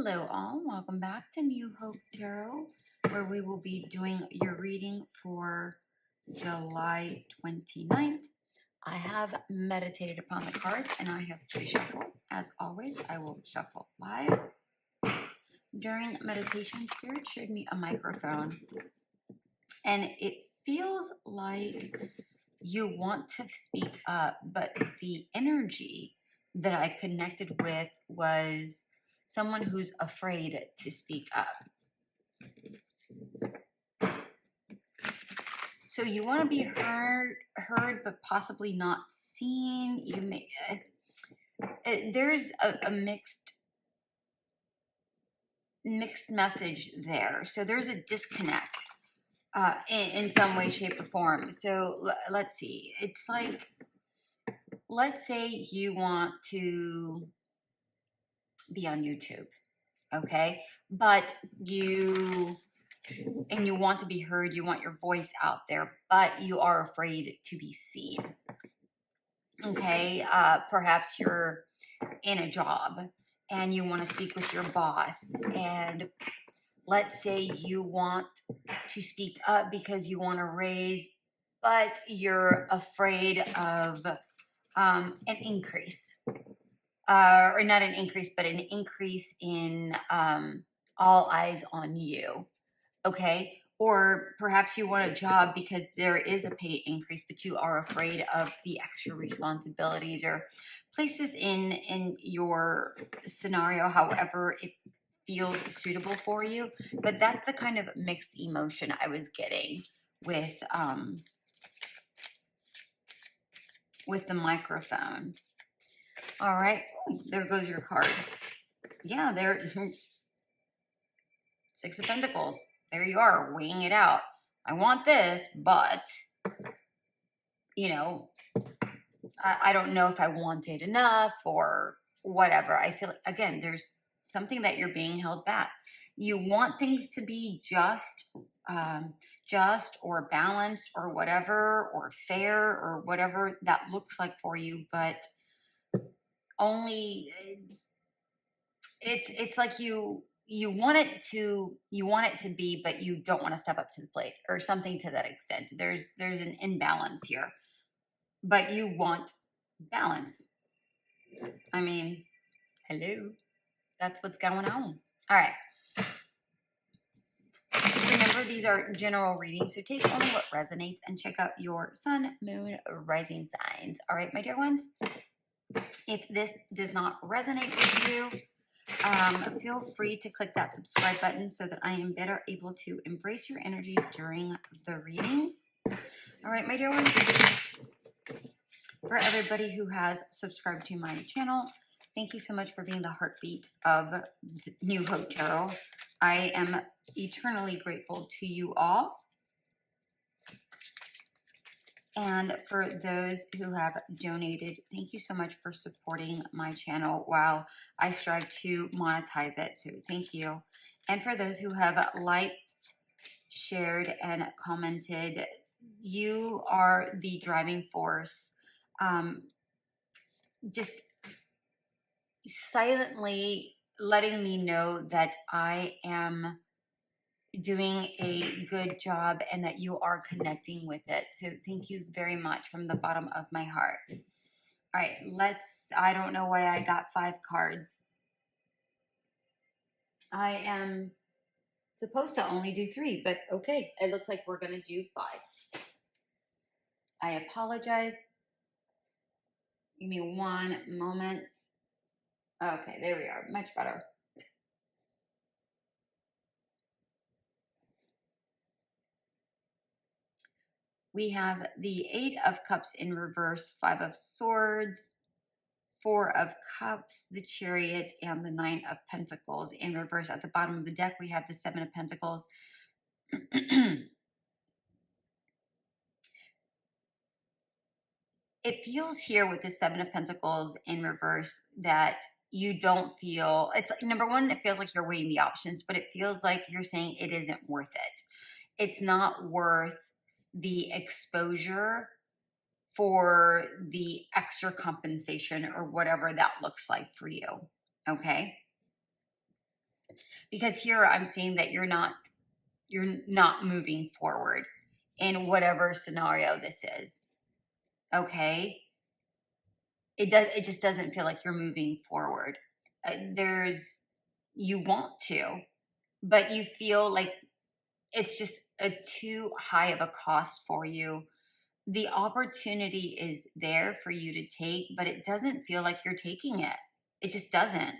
Hello all, welcome back to New Hope Tarot, where we will be doing your reading for July 29th. I have meditated upon the cards and I have pre-shuffled. As always, I will shuffle live. During meditation, Spirit showed me a microphone and it feels like you want to speak up, but the energy that I connected with was someone who's afraid to speak up. So you want to be heard, but possibly not seen. You may there's a mixed message there. So there's a disconnect in some way, shape, or form. So let's see. It's like, let's say you want to be on YouTube, okay? But you want to be heard, you want your voice out there, but you are afraid to be seen, okay? Perhaps you're in a job and you want to speak with your boss, and let's say you want to speak up because you want to raise, but you're afraid of an increase. Or not an increase, but an increase in all eyes on you, okay? Or perhaps you want a job because there is a pay increase, but you are afraid of the extra responsibilities or places in your scenario, however it feels suitable for you. But that's the kind of mixed emotion I was getting with the microphone. All right, there goes your card. Yeah, there. Six of Pentacles. There you are, weighing it out. I want this, but, you know, I don't know if I want it enough or whatever. I feel, again, there's something that you're being held back. You want things to be just or balanced or whatever, or fair or whatever that looks like for you, but only it's like you want it to be, but you don't want to step up to the plate or something to that extent. There's an imbalance here, but you want balance. I mean, hello, that's what's going on. All right, remember, these are general readings, so take only what resonates and check out your sun, moon, rising signs. All right, my dear ones, if this does not resonate with you, feel free to click that subscribe button so that I am better able to embrace your energies during the readings. All right, my dear ones, for everybody who has subscribed to my channel, thank you so much for being the heartbeat of New Hope Tarot. I am eternally grateful to you all. And for those who have donated, thank you so much for supporting my channel while I strive to monetize it. So thank you. And for those who have liked, shared, and commented, you are the driving force. Just silently letting me know that I am doing a good job and that you are connecting with it. So thank you very much from the bottom of my heart. All right, I don't know why I got 5 cards. I am supposed to only do 3, but okay, it looks like we're going to do 5. I apologize. Give me one moment. Okay, there we are. Much better. We have the 8 of Cups in reverse, 5 of Swords, 4 of Cups, the Chariot, and the 9 of Pentacles in reverse. At the bottom of the deck, we have the 7 of Pentacles. It feels here with the 7 of Pentacles in reverse that you don't feel, it's number one, it feels like you're weighing the options, but it feels like you're saying it isn't worth it. It's not worth the exposure for the extra compensation or whatever that looks like for you, okay? Because here I'm seeing that you're not moving forward in whatever scenario this is. Okay? It just doesn't feel like you're moving forward. You want to, but you feel like it's just too high of a cost for you. The opportunity is there for you to take, but it doesn't feel like you're taking it. It just doesn't.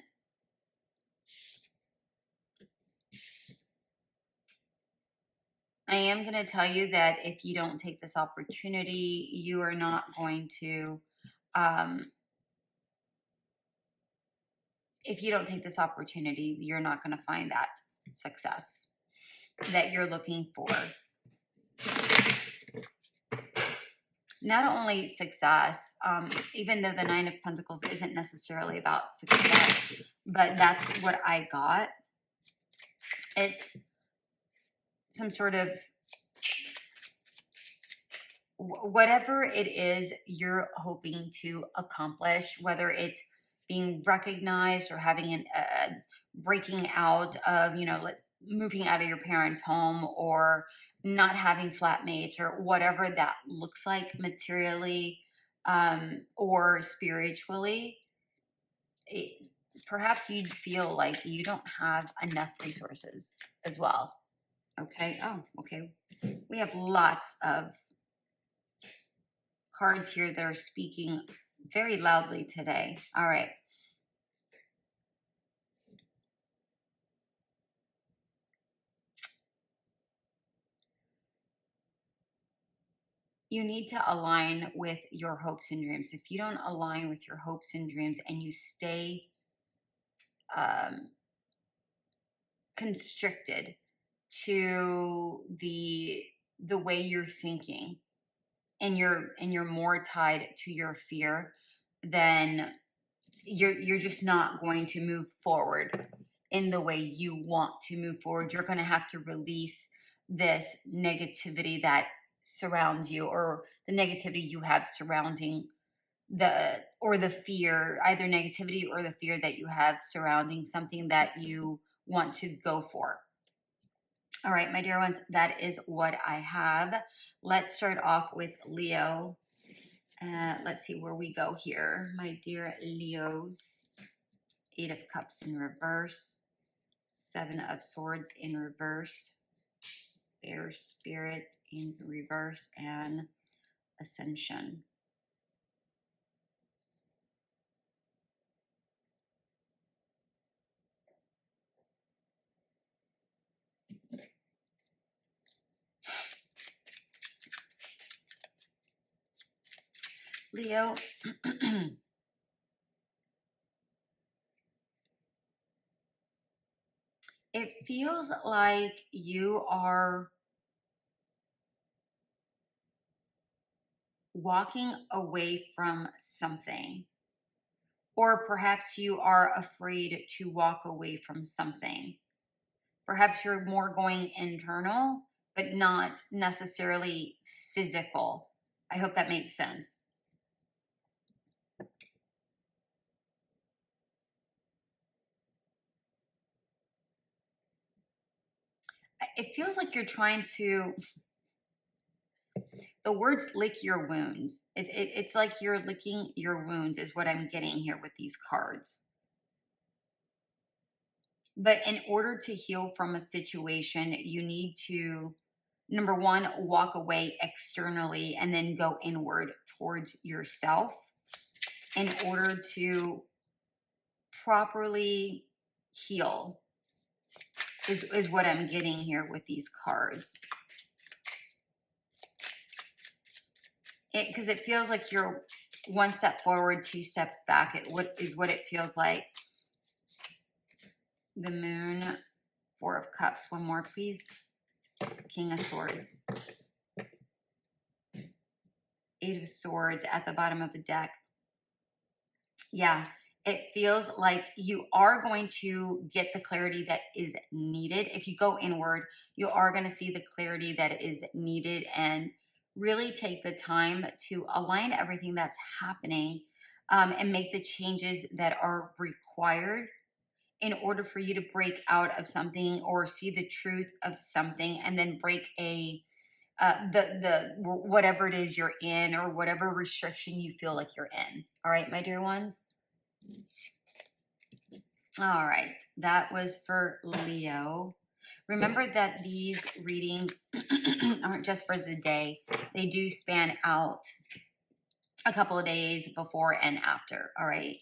I am going to tell you that if you don't take this opportunity, you are not going to, if you don't take this opportunity, you're not going to find that success that you're looking for. Not only success, even though the Nine of Pentacles isn't necessarily about success, but that's what I got. It's some sort of, whatever it is you're hoping to accomplish, whether it's being recognized or having breaking out of, moving out of your parents' home, or not having flatmates, or whatever that looks like materially or spiritually. Perhaps you feel like you don't have enough resources as well. Okay. Oh, okay. We have lots of cards here that are speaking very loudly today. All right. You need to align with your hopes and dreams. If you don't align with your hopes and dreams and you stay constricted to the way you're thinking, and you're more tied to your fear, then you're just not going to move forward in the way you want to move forward. You're going to have to release this negativity that surrounds you, or the negativity you have surrounding the fear, either negativity or the fear that you have surrounding something that you want to go for. All right, my dear ones, that is what I have. Let's start off with Leo. Let's see where we go here. My dear Leos, 8 of Cups in reverse, 7 of Swords in reverse, Bear Spirit in reverse, and Ascension. Leo, it feels like you are walking away from something, or perhaps you are afraid to walk away from something. Perhaps you're more going internal, but not necessarily physical. I hope that makes sense. It feels like you're trying to, the words lick your wounds. It's like you're licking your wounds is what I'm getting here with these cards. But in order to heal from a situation, you need to, number one, walk away externally and then go inward towards yourself in order to properly heal, is what I'm getting here with these cards. Because it feels like you're one step forward, 2 steps back. What it feels like. The Moon, 4 of Cups. One more, please. King of Swords. 8 of Swords at the bottom of the deck. Yeah, it feels like you are going to get the clarity that is needed. If you go inward, you are going to see the clarity that is needed, and really take the time to align everything that's happening and make the changes that are required in order for you to break out of something or see the truth of something, and then break the whatever it is you're in, or whatever restriction you feel like you're in. All right, my dear ones. All right, that was for Leo. Remember that these readings aren't just for the day. They do span out a couple of days before and after. All right.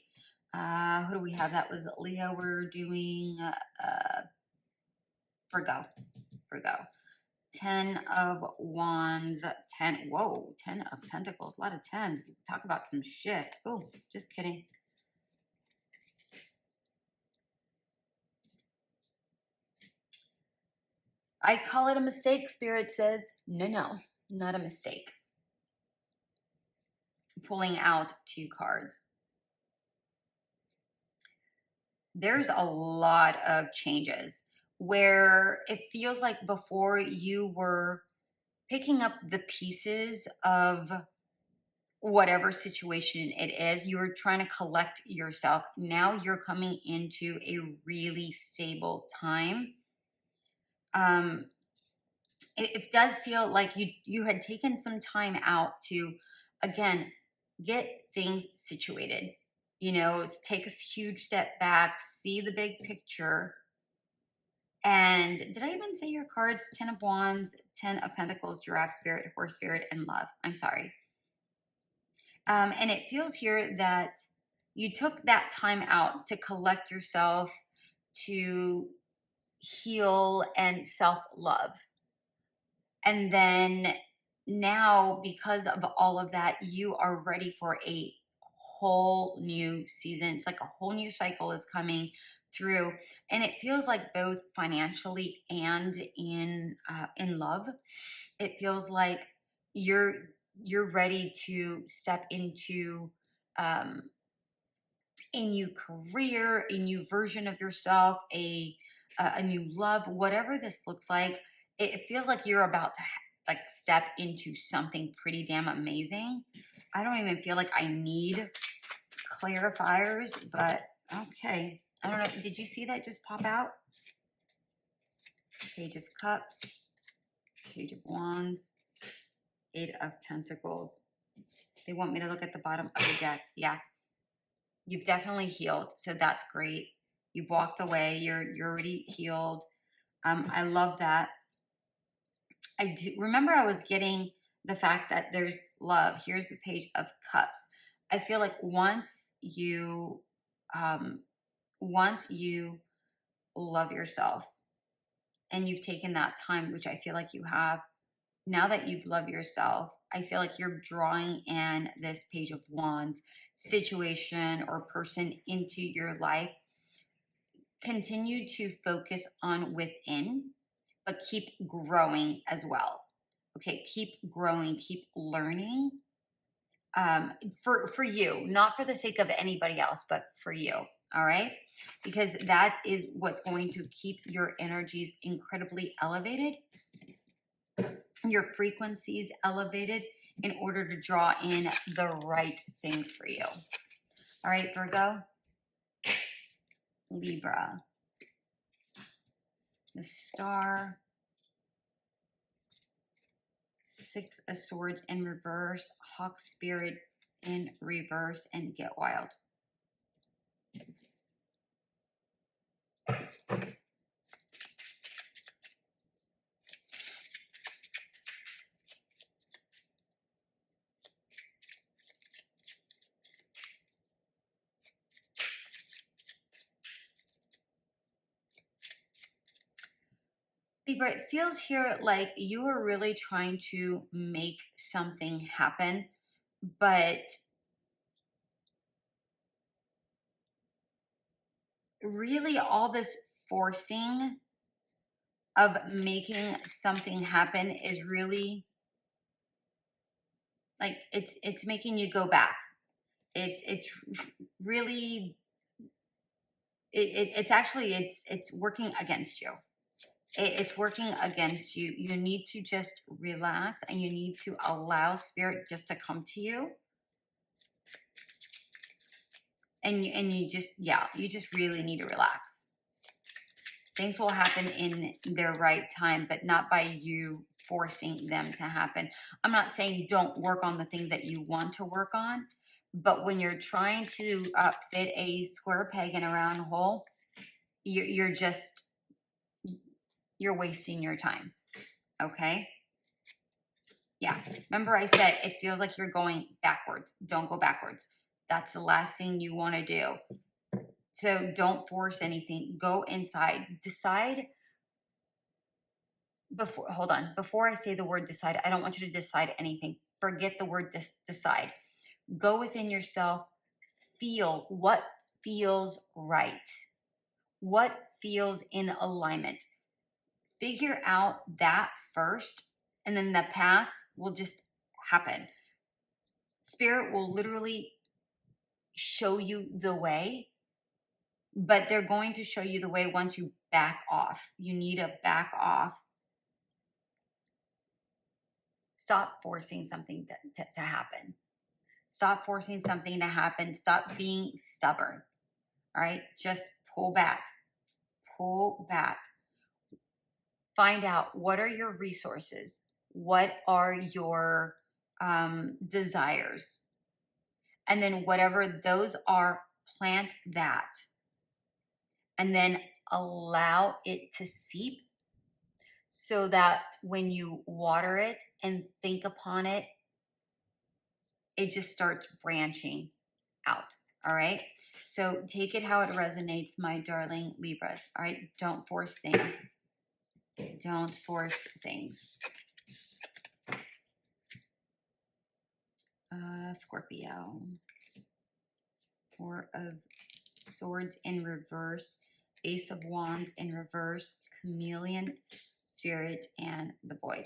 Who do we have? That was Leo. We're doing Virgo. 10 of Wands, 10 of Pentacles, a lot of 10s. Talk about some shift. Oh, just kidding. I call it a mistake. Spirit says, no, not a mistake. Pulling out 2 cards. There's a lot of changes where it feels like before you were picking up the pieces of whatever situation it is, you were trying to collect yourself. Now you're coming into a really stable time. It does feel like you had taken some time out to, again, get things situated. You know, take a huge step back, see the big picture. And did I even say your cards? 10 of Wands, 10 of Pentacles, Giraffe Spirit, Horse Spirit, and Love. I'm sorry. And it feels here that you took that time out to collect yourself, to heal and self-love. And then now, because of all of that, you are ready for a whole new season. It's like a whole new cycle is coming through, and it feels like both financially and in love. It feels like you're ready to step into a new career, a new version of yourself, a new love, whatever this looks like. It feels like you're about to like step into something pretty damn amazing. I don't even feel like I need clarifiers, but okay. I don't know. Did you see that just pop out? Page of Cups, Page of Wands, 8 of Pentacles. They want me to look at the bottom of the deck. Yeah. You've definitely healed. So that's great. You've walked away. You're already healed. I love that. I do remember I was getting the fact that there's love. Here's the Page of Cups. I feel like once you love yourself and you've taken that time, which I feel like you have, now that you've loved yourself, I feel like you're drawing in this Page of Wands situation or person into your life. Continue to focus on within, but keep growing as well. Okay, keep growing, keep learning. For you, not for the sake of anybody else, but for you. All right, because that is what's going to keep your energies incredibly elevated, your frequencies elevated, in order to draw in the right thing for you. All right, Virgo, Libra, the Star, 6 of Swords in reverse, Hawk Spirit in reverse, and Get Wild. Libra, it feels here like you are really trying to make something happen, but really all this forcing of making something happen is really like it's making you go back. It's really it's actually it's working against you. It's working against you. You need to just relax, and you need to allow Spirit just to come to you. And you just, yeah, you just really need to relax. Things will happen in their right time, but not by you forcing them to happen. I'm not saying don't work on the things that you want to work on, but when you're trying to fit a square peg in a round hole, you're wasting your time. Okay? Yeah. Remember I said it feels like you're going backwards. Don't go backwards. That's the last thing you want to do. So don't force anything. Go inside. Decide before I say the word decide, I don't want you to decide anything. Forget the word decide. Go within yourself. Feel what feels right. What feels in alignment. Figure out that first, and then the path will just happen. Spirit will literally show you the way, but they're going to show you the way once you back off. You need to back off. Stop forcing something to happen. Stop forcing something to happen. Stop being stubborn. All right? Just pull back. Pull back. Find out what are your resources? What are your desires? And then whatever those are, plant that. And then allow it to seep so that when you water it and think upon it, it just starts branching out. All right. So take it how it resonates, my darling Libras. All right. Don't force things. Don't force things. Scorpio. Four of Swords in reverse. Ace of Wands in reverse. Chameleon, Spirit, and the Void.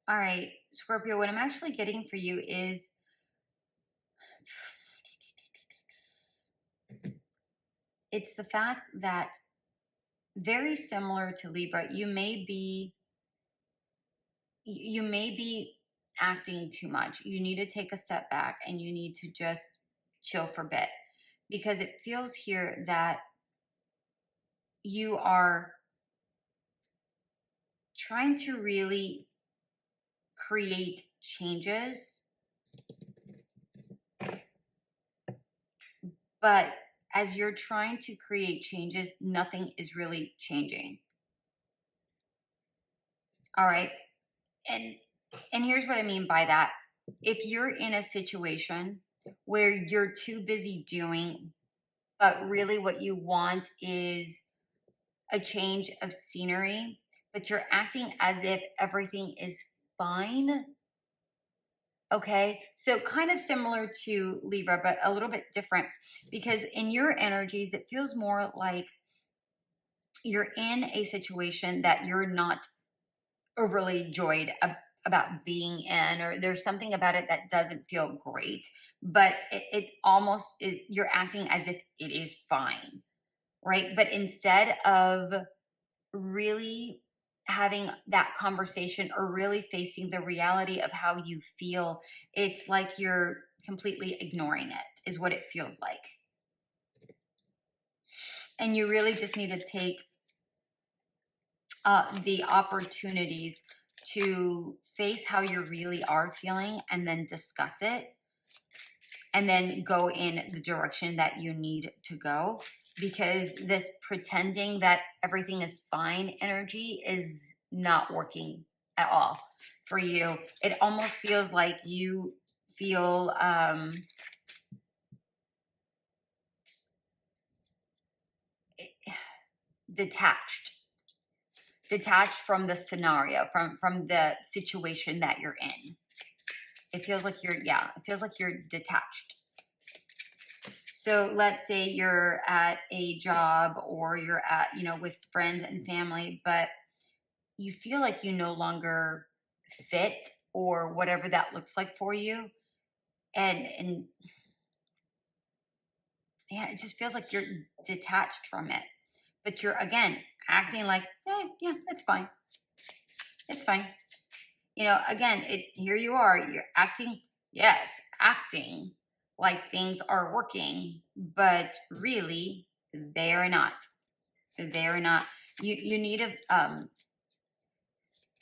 All right, Scorpio, what I'm actually getting for you is it's the fact that very similar to Libra, you may be acting too much. You need to take a step back and you need to just chill for a bit, because it feels here that you are trying to really create changes, but as you're trying to create changes, nothing is really changing. All right. And here's what I mean by that. If you're in a situation where you're too busy doing, but really what you want is a change of scenery, but you're acting as if everything is fine. Okay, so kind of similar to Libra, but a little bit different, because in your energies, it feels more like you're in a situation that you're not overly joyed about being in, or there's something about it that doesn't feel great, but it almost is, you're acting as if it is fine, right? But instead of really having that conversation or really facing the reality of how you feel, it's like you're completely ignoring it, is what it feels like. And you really just need to take the opportunities to face how you really are feeling and then discuss it, and then go in the direction that you need to go, because this pretending that everything is fine energy is not working at all for you. It almost feels like you feel detached from the scenario, from the situation that you're in. It feels like you're detached. So let's say you're at a job, or you're at, with friends and family, but you feel like you no longer fit, or whatever that looks like for you. And yeah, it just feels like you're detached from it. But you're, again, acting like, yeah, it's fine. It's fine. You know, again, here you are, you're acting, yes, acting like things are working, but really they are not. They are not. You need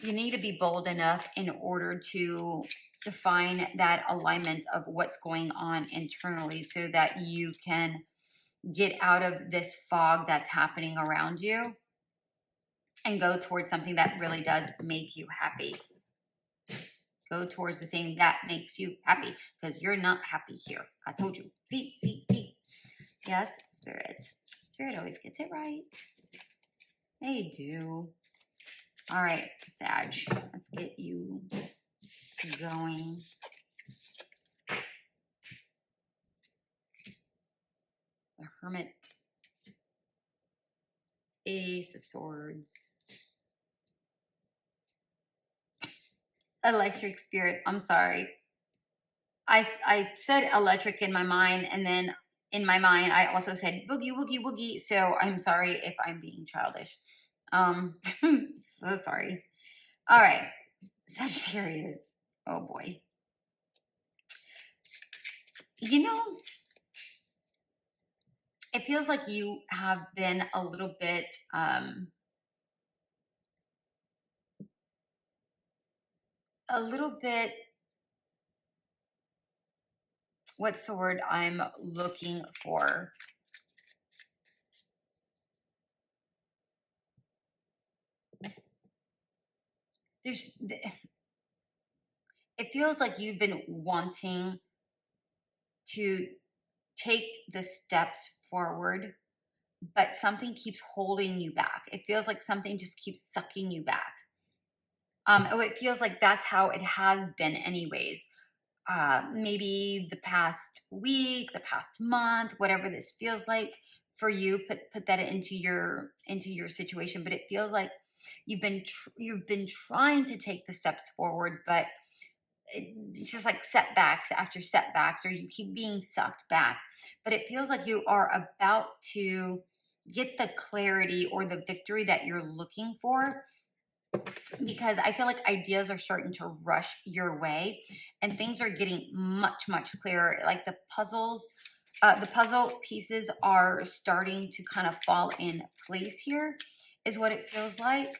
you need to be bold enough in order to define that alignment of what's going on internally so that you can get out of this fog that's happening around you and go towards something that really does make you happy. Go towards the thing that makes you happy, because you're not happy here. I told you. See. Yes, Spirit. Spirit always gets it right. They do. All right, Sag, let's get you going. The Hermit. Ace of Swords. Electric Spirit. I'm sorry. I said electric in my mind, and then in my mind I also said boogie woogie woogie. So I'm sorry if I'm being childish. So sorry. All right, Sagittarius. Oh boy. You know, it feels like you have been a little bit what's the word I'm looking for? It feels like you've been wanting to take the steps forward, but something keeps holding you back. It feels like something just keeps sucking you back. It feels like that's how it has been anyways. Maybe the past week, the past month, whatever this feels like for you, put that into your situation. But it feels like you've been trying to take the steps forward, but it's just like setbacks after setbacks, or you keep being sucked back. But it feels like you are about to get the clarity or the victory that you're looking for, because I feel like ideas are starting to rush your way and things are getting much clearer. Like the puzzle pieces are starting to kind of fall in place here, is what it feels like.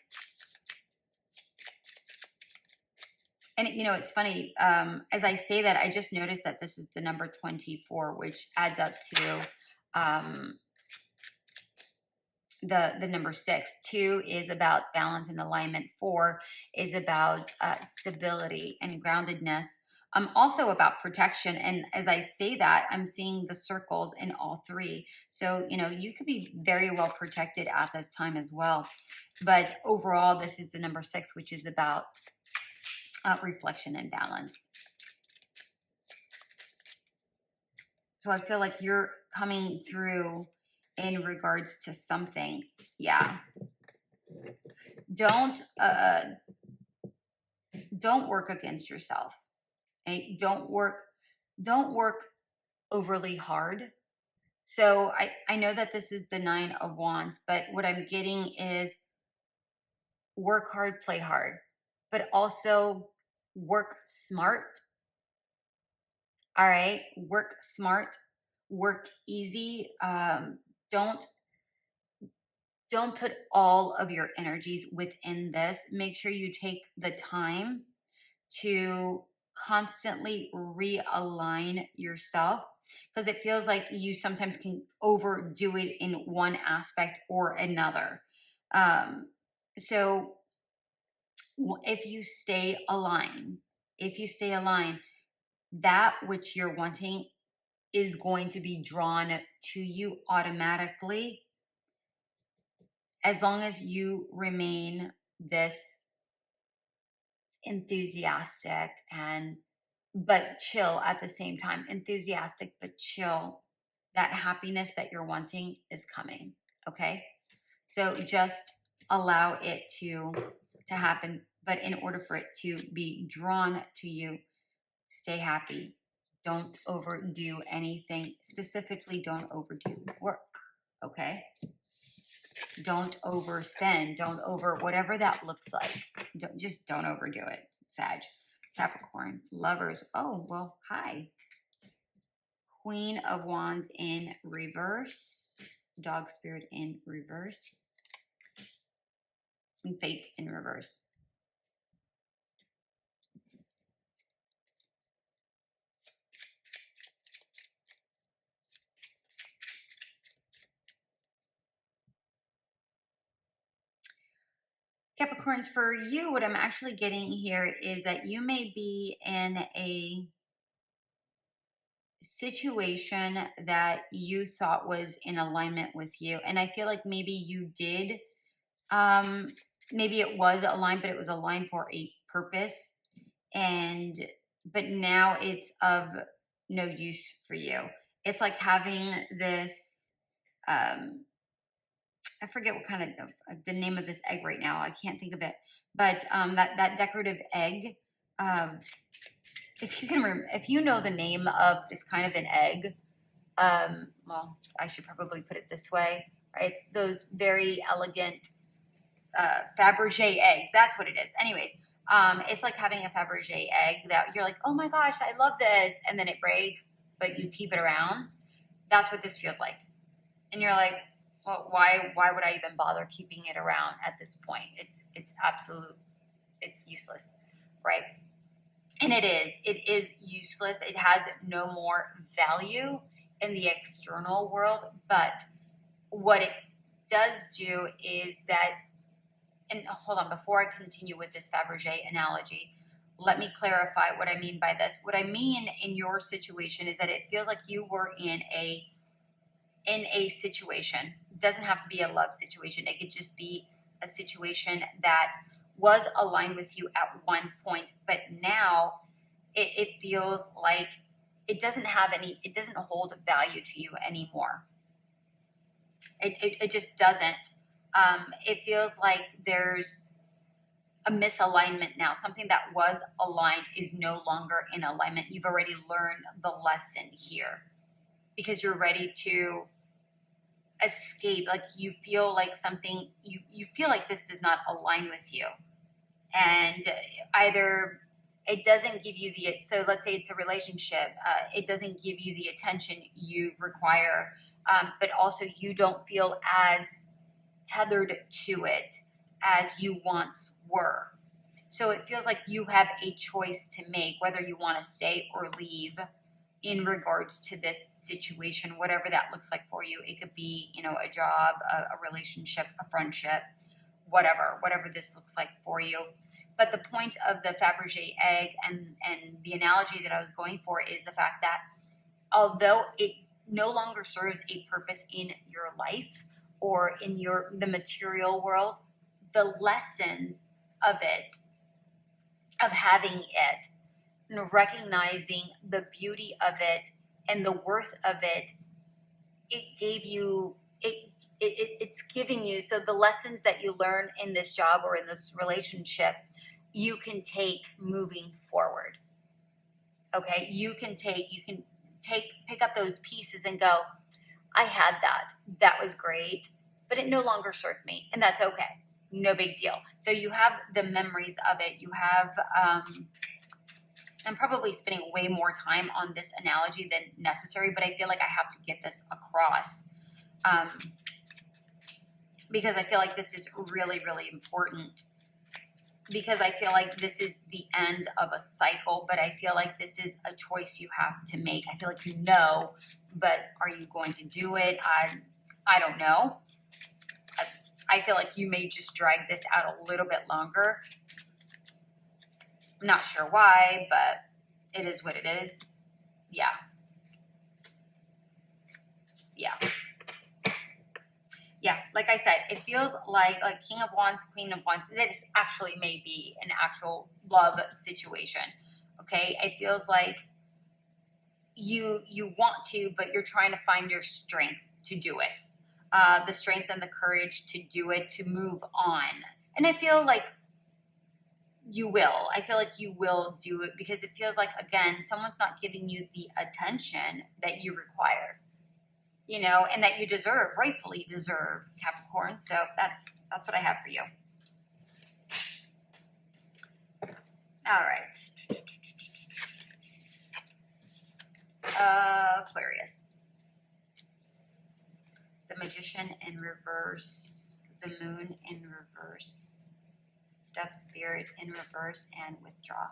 And, you know, it's funny, as I say that, I just noticed that this is the number 24, which adds up to the number 6. 2 is about balance and alignment. 4 is about stability and groundedness. Also about protection. And as I say that, I'm seeing the circles in all 3. So, you know, you could be very well protected at this time as well. But overall, this is the number 6, which is about reflection and balance. So I feel like you're coming through in regards to something. Yeah. Don't work against yourself. Okay? Don't work overly hard. So I know that this is the 9 of Wands, but what I'm getting is work hard, play hard, but also work smart. All right, work smart, work easy. Don't put all of your energies within this. Make sure you take the time to constantly realign yourself, because it feels like you sometimes can overdo it in one aspect or another. So if you stay aligned, that which you're wanting is going to be drawn to you automatically, as long as you remain this enthusiastic but chill at the same time. Enthusiastic but chill. That happiness that you're wanting is coming. Okay, so just allow it to happen. But in order for it to be drawn to you, stay happy. Don't overdo anything. Specifically, don't overdo work. Okay? Don't overspend. Don't whatever that looks like. Don't overdo it, Sag. Capricorn, lovers. Oh, well, hi. Queen of Wands in reverse. Dog spirit in reverse. And fate in reverse. Capricorns, for you, what I'm actually getting here is that you may be in a situation that you thought was in alignment with you. And I feel like maybe you did, maybe it was aligned, but it was aligned for a purpose. But now it's of no use for you. It's like having this, I forget what kind of the name of this egg right now. I can't think of it, but that decorative egg. If you know the name of this kind of an egg, well, I should probably put it this way, right? It's those very elegant Fabergé eggs. That's what it is. Anyways, it's like having a Fabergé egg that you're like, oh my gosh, I love this, and then it breaks, but you keep it around. That's what this feels like, and you're like, well, why would I even bother keeping it around at this point? It's useless, right? And it is useless. It has no more value in the external world. But what it does do is that, and hold on, before I continue with this Fabergé analogy, let me clarify what I mean by this. What I mean in your situation is that it feels like you were in a situation. It doesn't have to be a love situation. It could just be a situation that was aligned with you at one point, but now it feels like it doesn't hold value to you anymore. It just doesn't. It feels like there's a misalignment now. Something that was aligned is no longer in alignment. You've already learned the lesson here because you're ready to escape. Like you feel like something, you feel like this does not align with you. And either it doesn't give you so let's say it's a relationship, it doesn't give you the attention you require, but also you don't feel as tethered to it as you once were. So it feels like you have a choice to make whether you want to stay or leave in regards to this situation, whatever that looks like for you. It could be, a job, a relationship, a friendship, whatever this looks like for you. But the point of the Fabergé egg and the analogy that I was going for is the fact that although it no longer serves a purpose in your life or in the material world, the lessons of it, of having it, and recognizing the beauty of it and the worth of it, it's giving you, so the lessons that you learn in this job or in this relationship, you can take moving forward. Okay, you can pick up those pieces and go, I had that was great, but it no longer served me, and that's okay, no big deal. So you have the memories of it. You have I'm probably spending way more time on this analogy than necessary, but I feel like I have to get this across because I feel like this is really, really important, because I feel like this is the end of a cycle, but I feel like this is a choice you have to make. I feel like you know, but are you going to do it? I don't know. I feel like you may just drag this out a little bit longer. I'm not sure why, but it is what it is. Yeah. Yeah, like I said, it feels like King of Wands, Queen of Wands. This actually may be an actual love situation. Okay, it feels like you want to, but you're trying to find your strength to do it, the strength and the courage to do it, to move on. And I feel like you will. I feel like you will do it because it feels like, again, someone's not giving you the attention that you require, you know, and that you deserve, rightfully deserve, Capricorn. So that's what I have for you. All right. Aquarius. The Magician in reverse, the Moon in reverse, Dove Spirit in reverse, and Withdraw.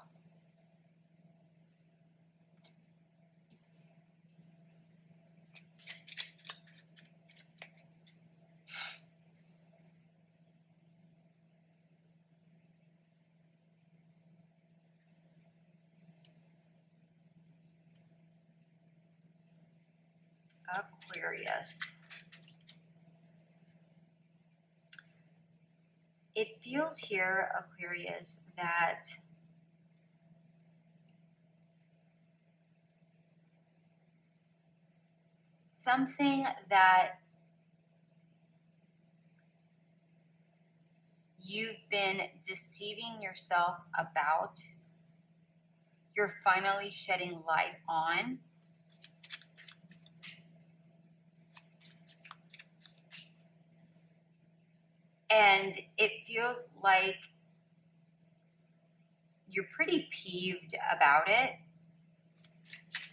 Aquarius. It feels here, Aquarius, that something that you've been deceiving yourself about, you're finally shedding light on. And it feels like you're pretty peeved about it.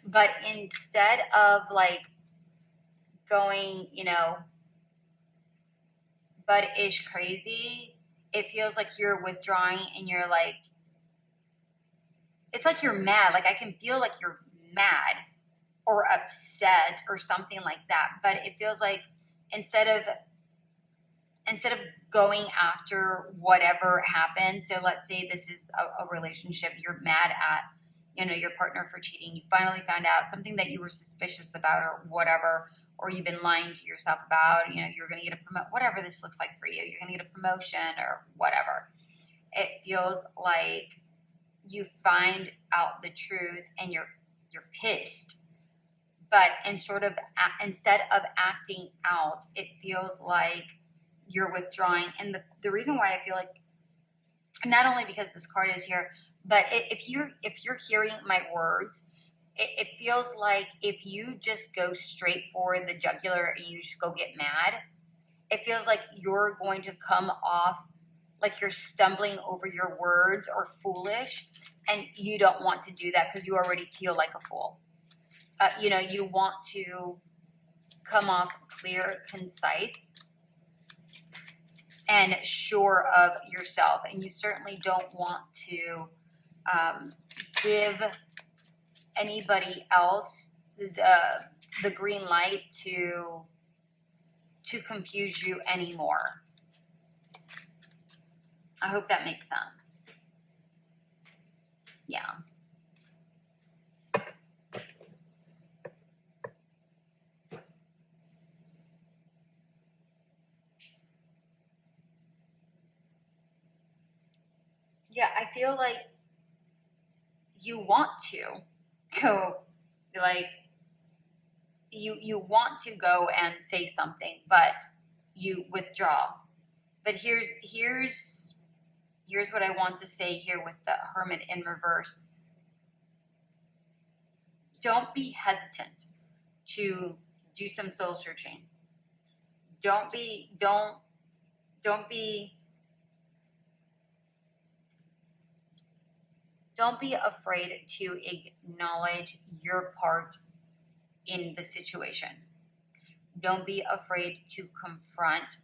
But instead of like going, you know, butt-ish crazy, it feels like you're withdrawing and you're like, it's like you're mad. Like I can feel like you're mad or upset or something like that. But it feels like instead of going after whatever happened, so let's say this is a relationship, you're mad at, you know, your partner for cheating. You finally found out something that you were suspicious about or whatever, or you've been lying to yourself about, you know, you're going to get a promotion, whatever this looks like for you. You're going to get a promotion or whatever. It feels like you find out the truth and you're pissed. But instead of acting out, it feels like you're withdrawing. And the reason why I feel like, not only because this card is here, but if you're hearing my words, it feels like if you just go straight for the jugular and you just go get mad, it feels like you're going to come off like you're stumbling over your words or foolish, and you don't want to do that because you already feel like a fool. You know, you want to come off clear, concise, and sure of yourself. And you certainly don't want to give anybody else the green light to confuse you anymore. I hope that makes sense. Yeah. Yeah, I feel like you want to go, like, you want to go and say something, but you withdraw. But here's what I want to say here with the Hermit in reverse. Don't be hesitant to do some soul searching. Don't be afraid to acknowledge your part in the situation. Don't be afraid to confront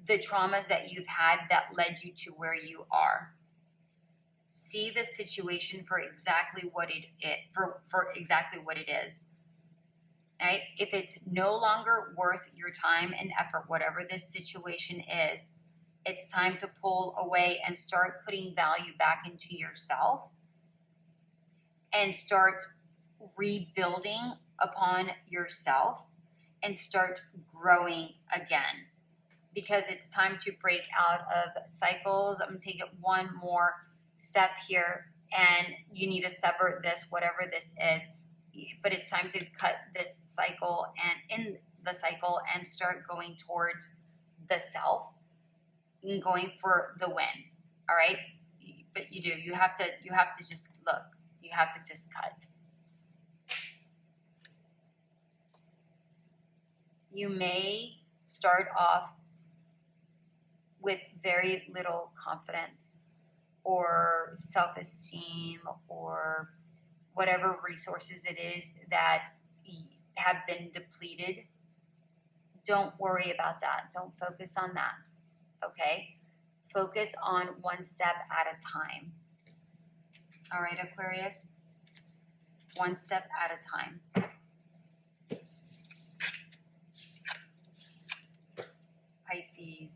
the traumas that you've had that led you to where you are. See the situation for exactly what it is. Right? If it's no longer worth your time and effort, whatever this situation is, it's time to pull away and start putting value back into yourself and start rebuilding upon yourself and start growing again, because it's time to break out of cycles. I'm going to take it one more step here, and you need to sever this, whatever this is, but it's time to cut this cycle and in the cycle and start going towards the self and going for the win. All right. But you do. You have to just look. You have to just cut. You may start off with very little confidence or self-esteem or whatever resources it is that have been depleted. Don't worry about that. Don't focus on that. Okay? Focus on one step at a time. All right, Aquarius? One step at a time. Pisces.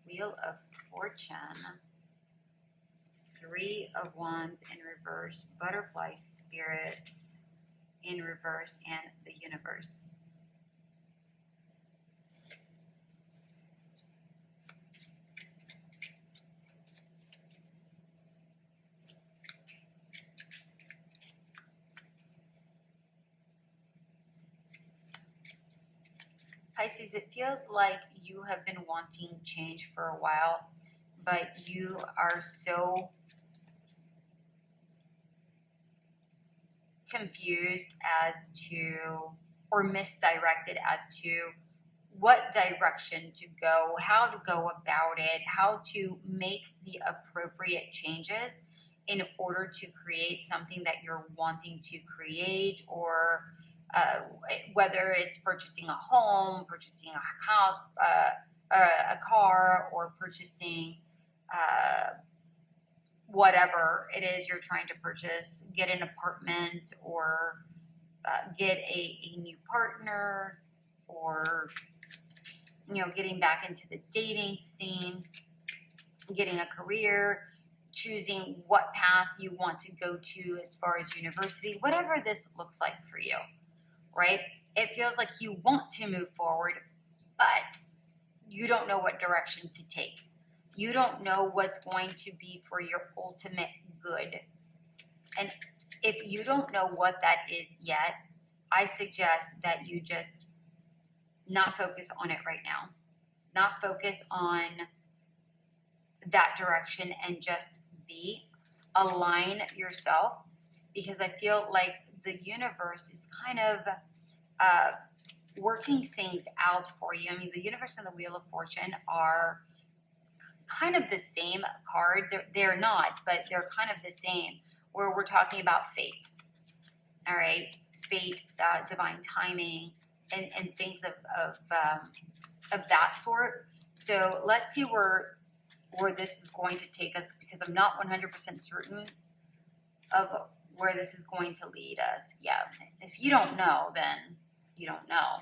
Wheel of Fortune. 3 of Wands in reverse. Butterfly Spirit in reverse, and the Universe. Pisces, it feels like you have been wanting change for a while, but you are so confused as to, or misdirected as to what direction to go, how to go about it, how to make the appropriate changes in order to create something that you're wanting to create, or whether it's purchasing a home, purchasing a house, a car, or purchasing whatever it is you're trying to purchase, get an apartment, or get a new partner, or, you know, getting back into the dating scene, getting a career, choosing what path you want to go to as far as university, whatever this looks like for you, right? It feels like you want to move forward, but you don't know what direction to take. You don't know what's going to be for your ultimate good. And if you don't know what that is yet, I suggest that you just not focus on it right now. Not focus on that direction and just align yourself, because I feel like the universe is kind of working things out for you. I mean, the universe and the Wheel of Fortune are kind of the same card. They're not, but they're kind of the same, where we're talking about fate. All right, fate, divine timing, and things of that sort. So let's see where this is going to take us, because I'm not 100% certain of where this is going to lead us. Yeah, if you don't know, then you don't know.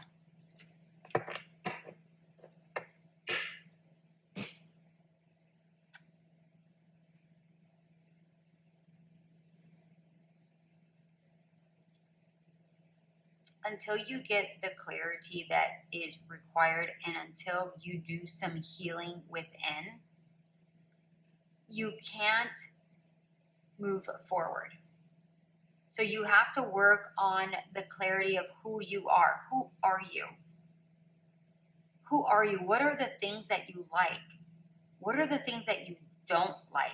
Until you get the clarity that is required, and until you do some healing within, you can't move forward. So you have to work on the clarity of who you are. Who are you? Who are you? What are the things that you like? What are the things that you don't like?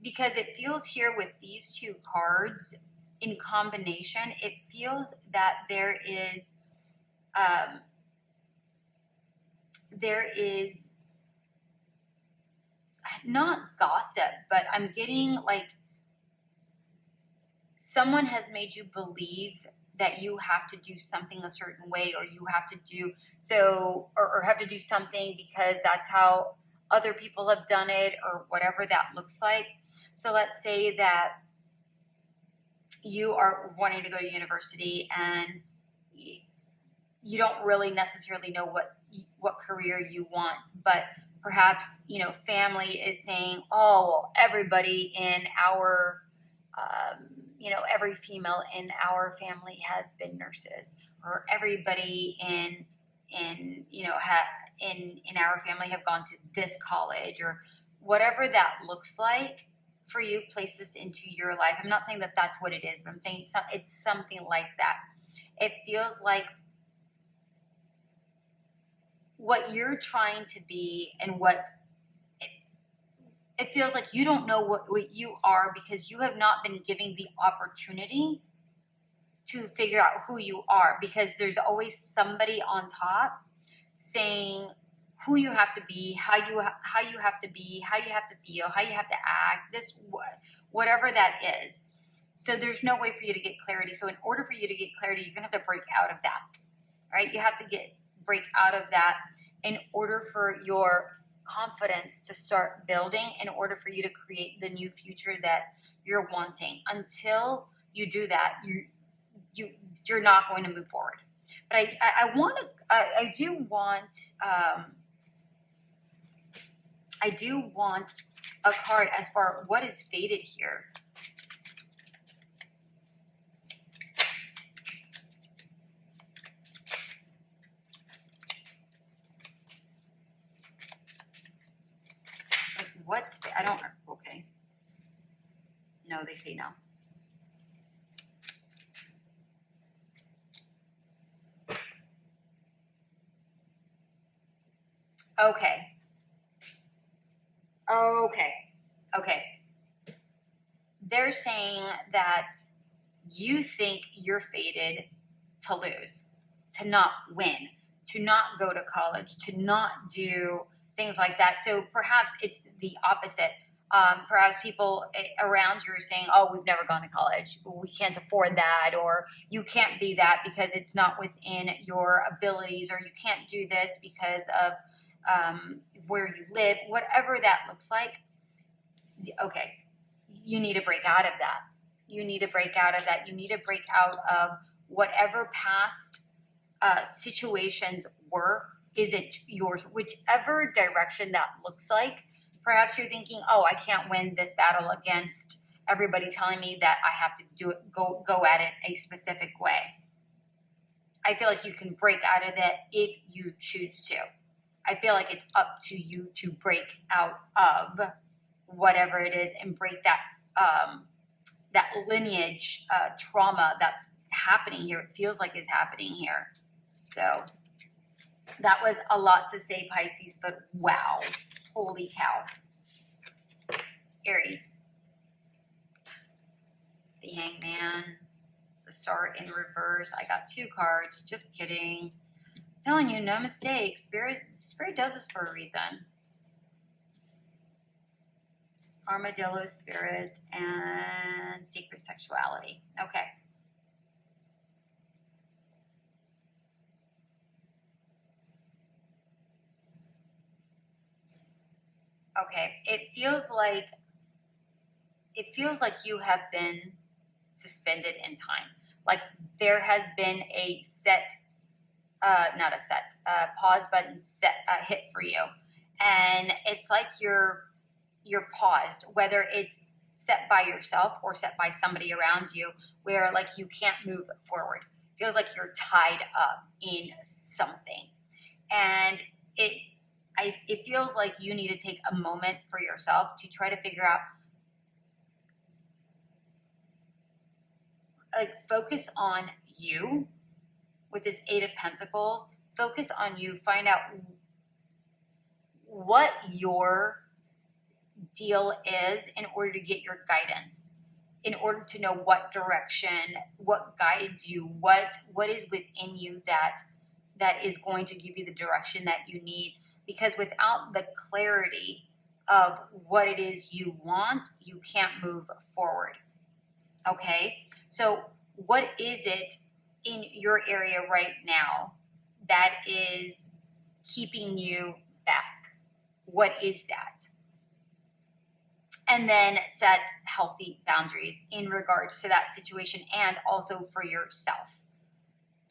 Because it feels here with these two cards in combination, it feels that there is not gossip, but I'm getting like someone has made you believe that you have to do something a certain way, or you have to do so, or have to do something because that's how other people have done it, or whatever that looks like. So let's say that you are wanting to go to university and you don't really necessarily know what career you want, but perhaps, you know, family is saying, oh, well, everybody in our, every female in our family has been nurses, or everybody in our family have gone to this college, or whatever that looks like for you. Place this into your life. I'm not saying that that's what it is, but I'm saying it's something like that. It feels like what you're trying to be and what it feels like you don't know what you are because you have not been giving the opportunity to figure out who you are, because there's always somebody on top saying who you have to be, how you have to be, how you have to feel, how you have to act, this whatever that is. So there's no way for you to get clarity. So in order for you to get clarity, you're gonna have to break out of that, right? You have to break out of that in order for your confidence to start building, in order for you to create the new future that you're wanting. Until you do that, you're not going to move forward. But I do want a card as far what is fated here. Like I don't know. Okay. No, they say no. Okay. They're saying that you think you're fated to lose, to not win, to not go to college, to not do things like that. So perhaps it's the opposite. Perhaps people around you are saying, oh, we've never gone to college. We can't afford that, or you can't be that because it's not within your abilities, or you can't do this because of where you live, whatever that looks like. Okay, you need to break out of that. You need to break out of that. You need to break out of whatever past situations were. Isn't yours, whichever direction that looks like. Perhaps you're thinking, oh, I can't win this battle against everybody telling me that I have to do it, go at it a specific way. I feel like you can break out of that if you choose to. I feel like it's up to you to break out of whatever it is and break that that lineage trauma that's happening here. It feels like is happening here. So that was a lot to say, Pisces, but wow, holy cow. Aries, the Hangman, the Star in reverse. I got 2 cards. Just kidding. I'm telling you, no mistake. Spirit does this for a reason. Armadillo Spirit and Secret Sexuality. Okay. Okay. It feels like you have been suspended in time. Like there has been a pause button hit for you. And it's like you're paused, whether it's set by yourself or set by somebody around you, where like you can't move forward. It feels like you're tied up in something. And it feels like you need to take a moment for yourself to try to figure out, like, focus on you with this 8 of Pentacles. Focus on you. Find out what your deal is in order to get your guidance, in order to know what direction, what guides you, what is within you that is going to give you the direction that you need. Because without the clarity of what it is you want, you can't move forward. Okay? So what is it in your area right now that is keeping you back? What is that? And then set healthy boundaries in regards to that situation, and also for yourself.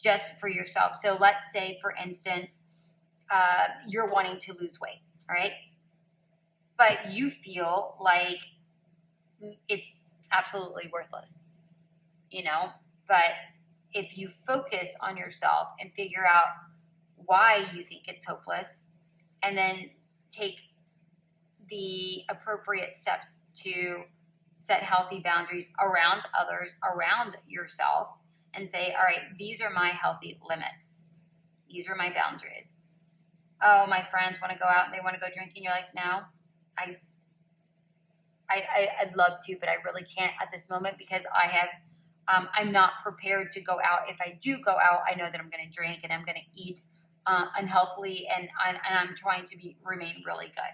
Just for yourself. So let's say, for instance, you're wanting to lose weight, right? But you feel like it's absolutely worthless, But if you focus on yourself and figure out why you think it's hopeless, and then take the appropriate steps to set healthy boundaries around others, around yourself, and say, all right, these are my healthy limits. These are my boundaries. oh, my friends want to go out and they want to go drinking. You're like, no, I'd love to, but I really can't at this moment because I'm not prepared to go out. If I do go out, I know that I'm going to drink and I'm going to eat unhealthily, and I'm trying to remain really good.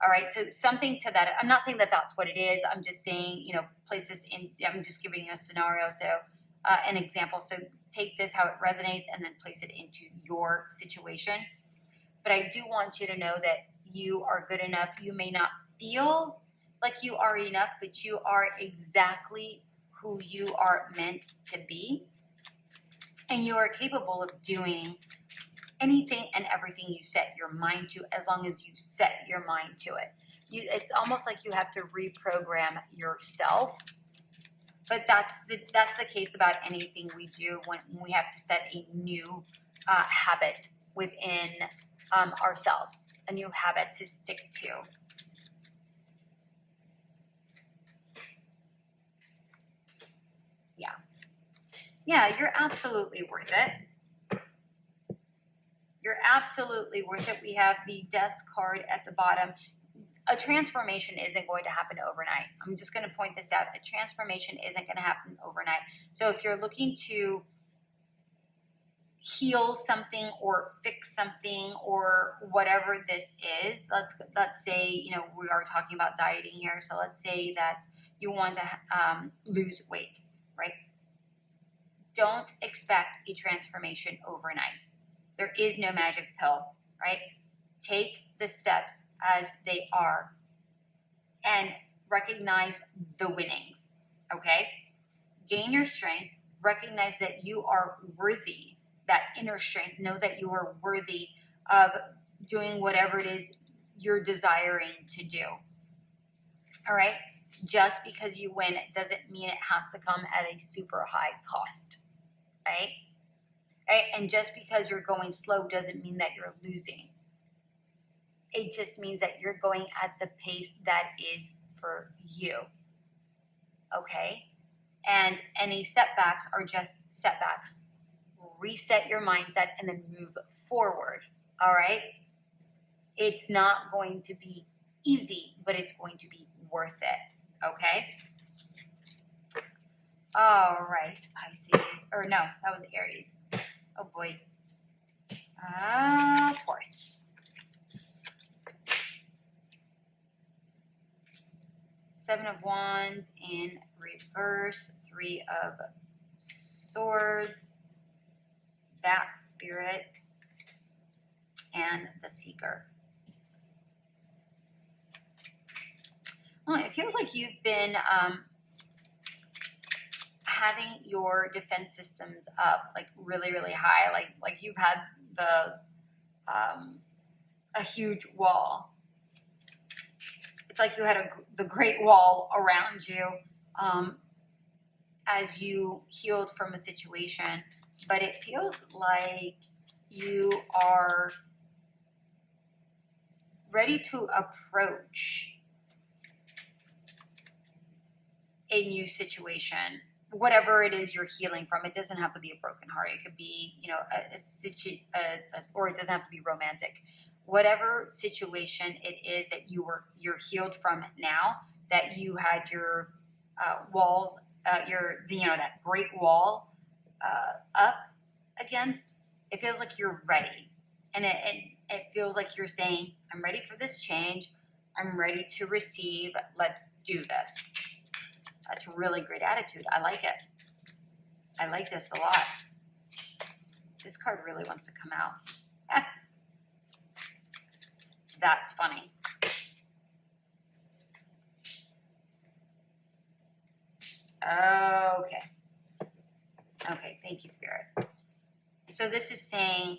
All right, so something to that. I'm not saying that that's what it is. I'm just saying, you know, place this in. I'm just giving you a scenario, so an example. So take this how it resonates and then place it into your situation. But I do want you to know that you are good enough. You may not feel like you are enough, but you are exactly who you are meant to be. And you are capable of doing anything and everything you set your mind to, as long as you set your mind to it. It's almost like you have to reprogram yourself. But that's the case about anything we do when we have to set a new habit within ourselves, a new habit to stick to. Yeah, you're absolutely worth it. You're absolutely worth it. We have the death card at the bottom. A transformation isn't going to happen overnight. I'm just going to point this out. A transformation isn't going to happen overnight. So if you're looking to heal something or fix something or whatever this is, let's say, you know, we are talking about dieting here. So let's say that you want to lose weight, right? Don't expect a transformation overnight. There is no magic pill, right? Take the steps as they are and recognize the winnings, okay? Gain your strength. Recognize that you are worthy, that inner strength. Know that you are worthy of doing whatever it is you're desiring to do, all right? Just because you win doesn't mean it has to come at a super high cost. Right? Right? And just because you're going slow doesn't mean that you're losing. It just means that you're going at the pace that is for you. Okay? And any setbacks are just setbacks. Reset your mindset and then move forward. All right? It's not going to be easy, but it's going to be worth it. Okay? All right, Pisces, or no, that was Aries. Oh boy. Taurus. Seven of Wands in reverse, Three of Swords, Bat Spirit, and the Seeker. Well, it feels like you've been having your defense systems up like really, really high, like you've had a huge wall. It's like you had the Great Wall around you as you healed from a situation, but it feels like you are ready to approach a new situation. Whatever it is you're healing from, it doesn't have to be a broken heart. It could be, you know, or it doesn't have to be romantic. Whatever situation it is that you're healed from now, that you had your walls, that Great Wall up against, it feels like you're ready, and it feels like you're saying, "I'm ready for this change. I'm ready to receive. Let's do this." That's a really great attitude. I like it. I like this a lot. This card really wants to come out. That's funny. Okay. Okay, thank you, Spirit. So this is saying,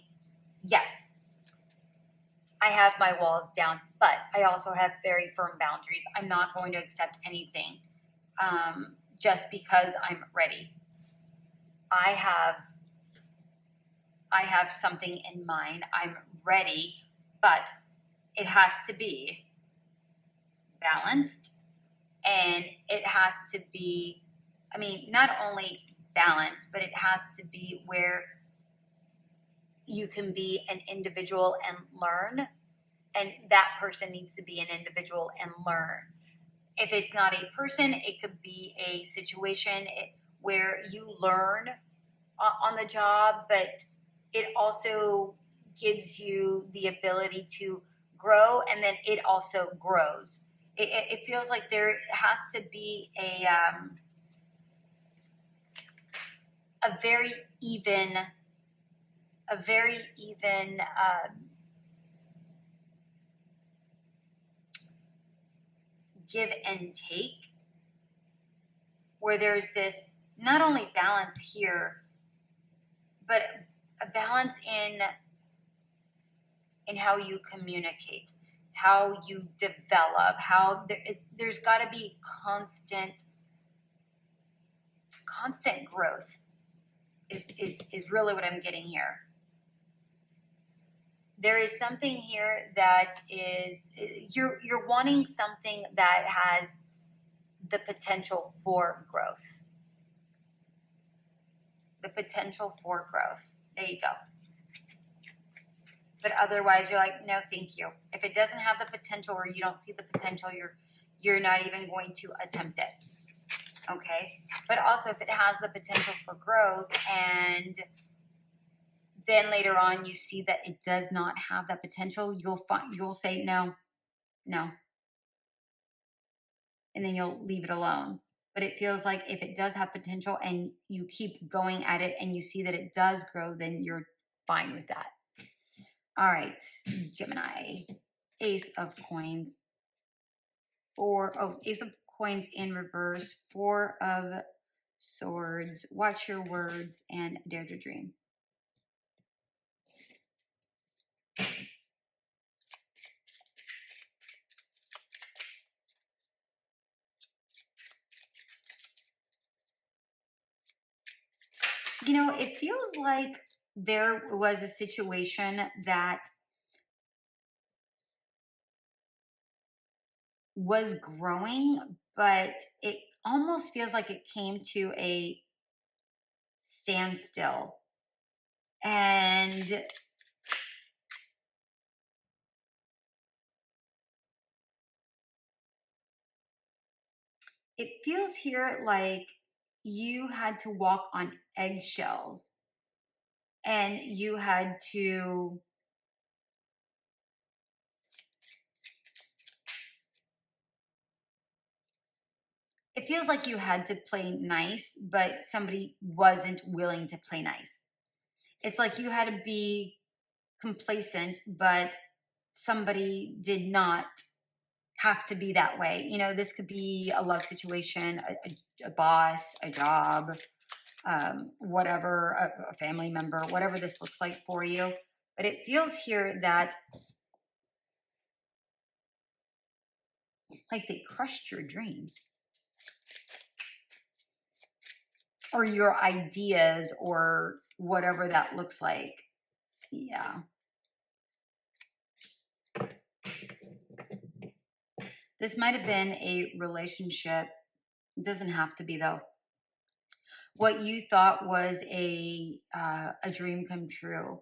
yes, I have my walls down, but I also have very firm boundaries. I'm not going to accept anything just because I'm ready. I have something in mind. I'm ready, but it has to be balanced, and it has to be, not only balanced, but it has to be where you can be an individual and learn, and that person needs to be an individual and learn. If it's not a person, it could be a situation where you learn on the job, but it also gives you the ability to grow, and then it also grows. It feels like there has to be a very even give and take, where there's this not only balance here, but a balance in how you communicate, how you develop, how there's got to be constant growth is really what I'm getting here. There is something here that is, you're wanting something that has the potential for growth. The potential for growth. There you go. But otherwise, you're like, no, thank you. If it doesn't have the potential, or you don't see the potential, you're not even going to attempt it. Okay? But also, if it has the potential for growth, and then later on you see that it does not have that potential, you'll say no, and then you'll leave it alone. But it feels like if it does have potential and you keep going at it and you see that it does grow, then you're fine with that. All right, Gemini, Ace of Coins. Ace of Coins in reverse, 4 of Swords. Watch your words and dare to dream. You know, it feels like there was a situation that was growing, but it almost feels like it came to a standstill. And it feels here like you had to walk on eggshells, and you had to it feels like you had to play nice, but somebody wasn't willing to play nice. It's like you had to be complacent, but somebody did not have to be that way. You know, this could be a love situation, a boss, a job, whatever, a family member, whatever this looks like for you. But it feels here that like they crushed your dreams or your ideas or whatever that looks like. Yeah. This might have been a relationship. It doesn't have to be, though. What you thought was a dream come true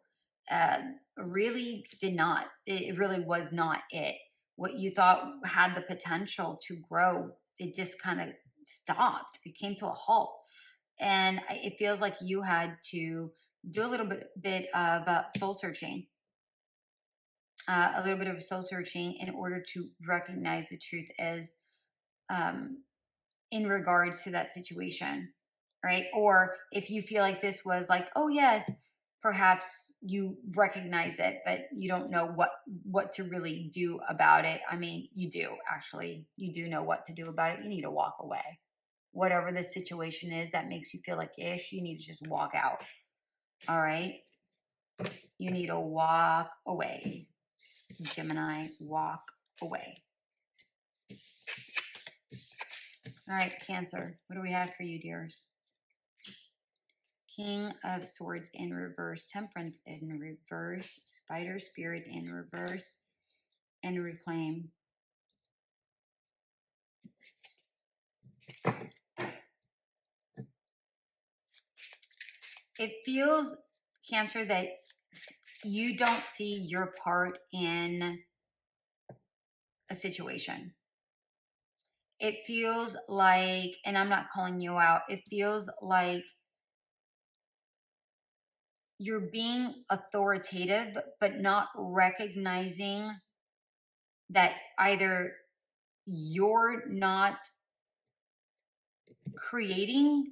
really did not. It really was not it. What you thought had the potential to grow, it just kind of stopped. It came to a halt. And it feels like you had to do a little bit of soul searching. A little bit of soul searching in order to recognize the truth as in regards to that situation, right? Or if you feel like this was like, oh yes, perhaps you recognize it, but you don't know what to really do about it. I mean, you do actually. You do know what to do about it. You need to walk away. Whatever the situation is that makes you feel like ish, you need to just walk out. All right? You need to walk away. Gemini, walk away. All right, Cancer, what do we have for you, dears? King of Swords in reverse, Temperance in reverse, Spider Spirit in reverse, and Reclaim. It feels, Cancer, that you don't see your part in a situation. It feels like, and I'm not calling you out, it feels like you're being authoritative, but not recognizing that either you're not creating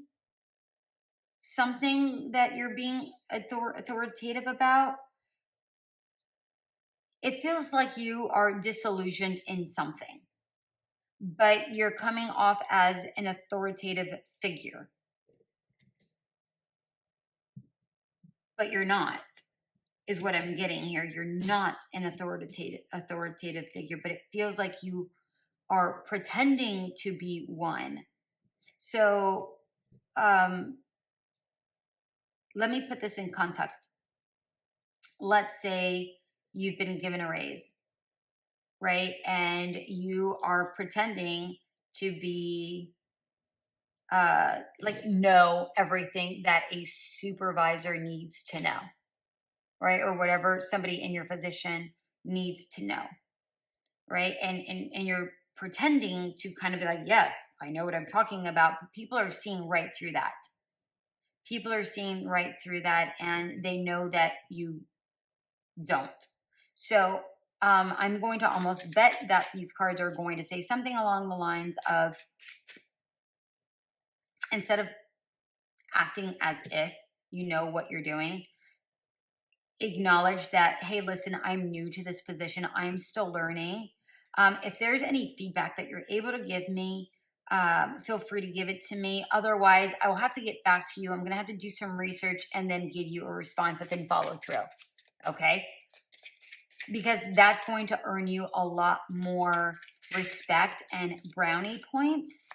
something that you're being authoritative about. It feels like you are disillusioned in something, but you're coming off as an authoritative figure. But you're not, is what I'm getting here. You're not an authoritative figure, but it feels like you are pretending to be one. So let me put this in context. Let's say you've been given a raise, right? And you are pretending to be like know everything that a supervisor needs to know, right? Or whatever somebody in your position needs to know, right? And you're pretending to kind of be like, yes, I know what I'm talking about. But people are seeing right through that. People are seeing right through that, and they know that you don't. So I'm going to almost bet that these cards are going to say something along the lines of, instead of acting as if you know what you're doing, acknowledge that, hey, listen, I'm new to this position. I'm still learning. If there's any feedback that you're able to give me, feel free to give it to me. Otherwise, I will have to get back to you. I'm going to have to do some research and then give you a response, but then follow through. Okay? Because that's going to earn you a lot more respect and brownie points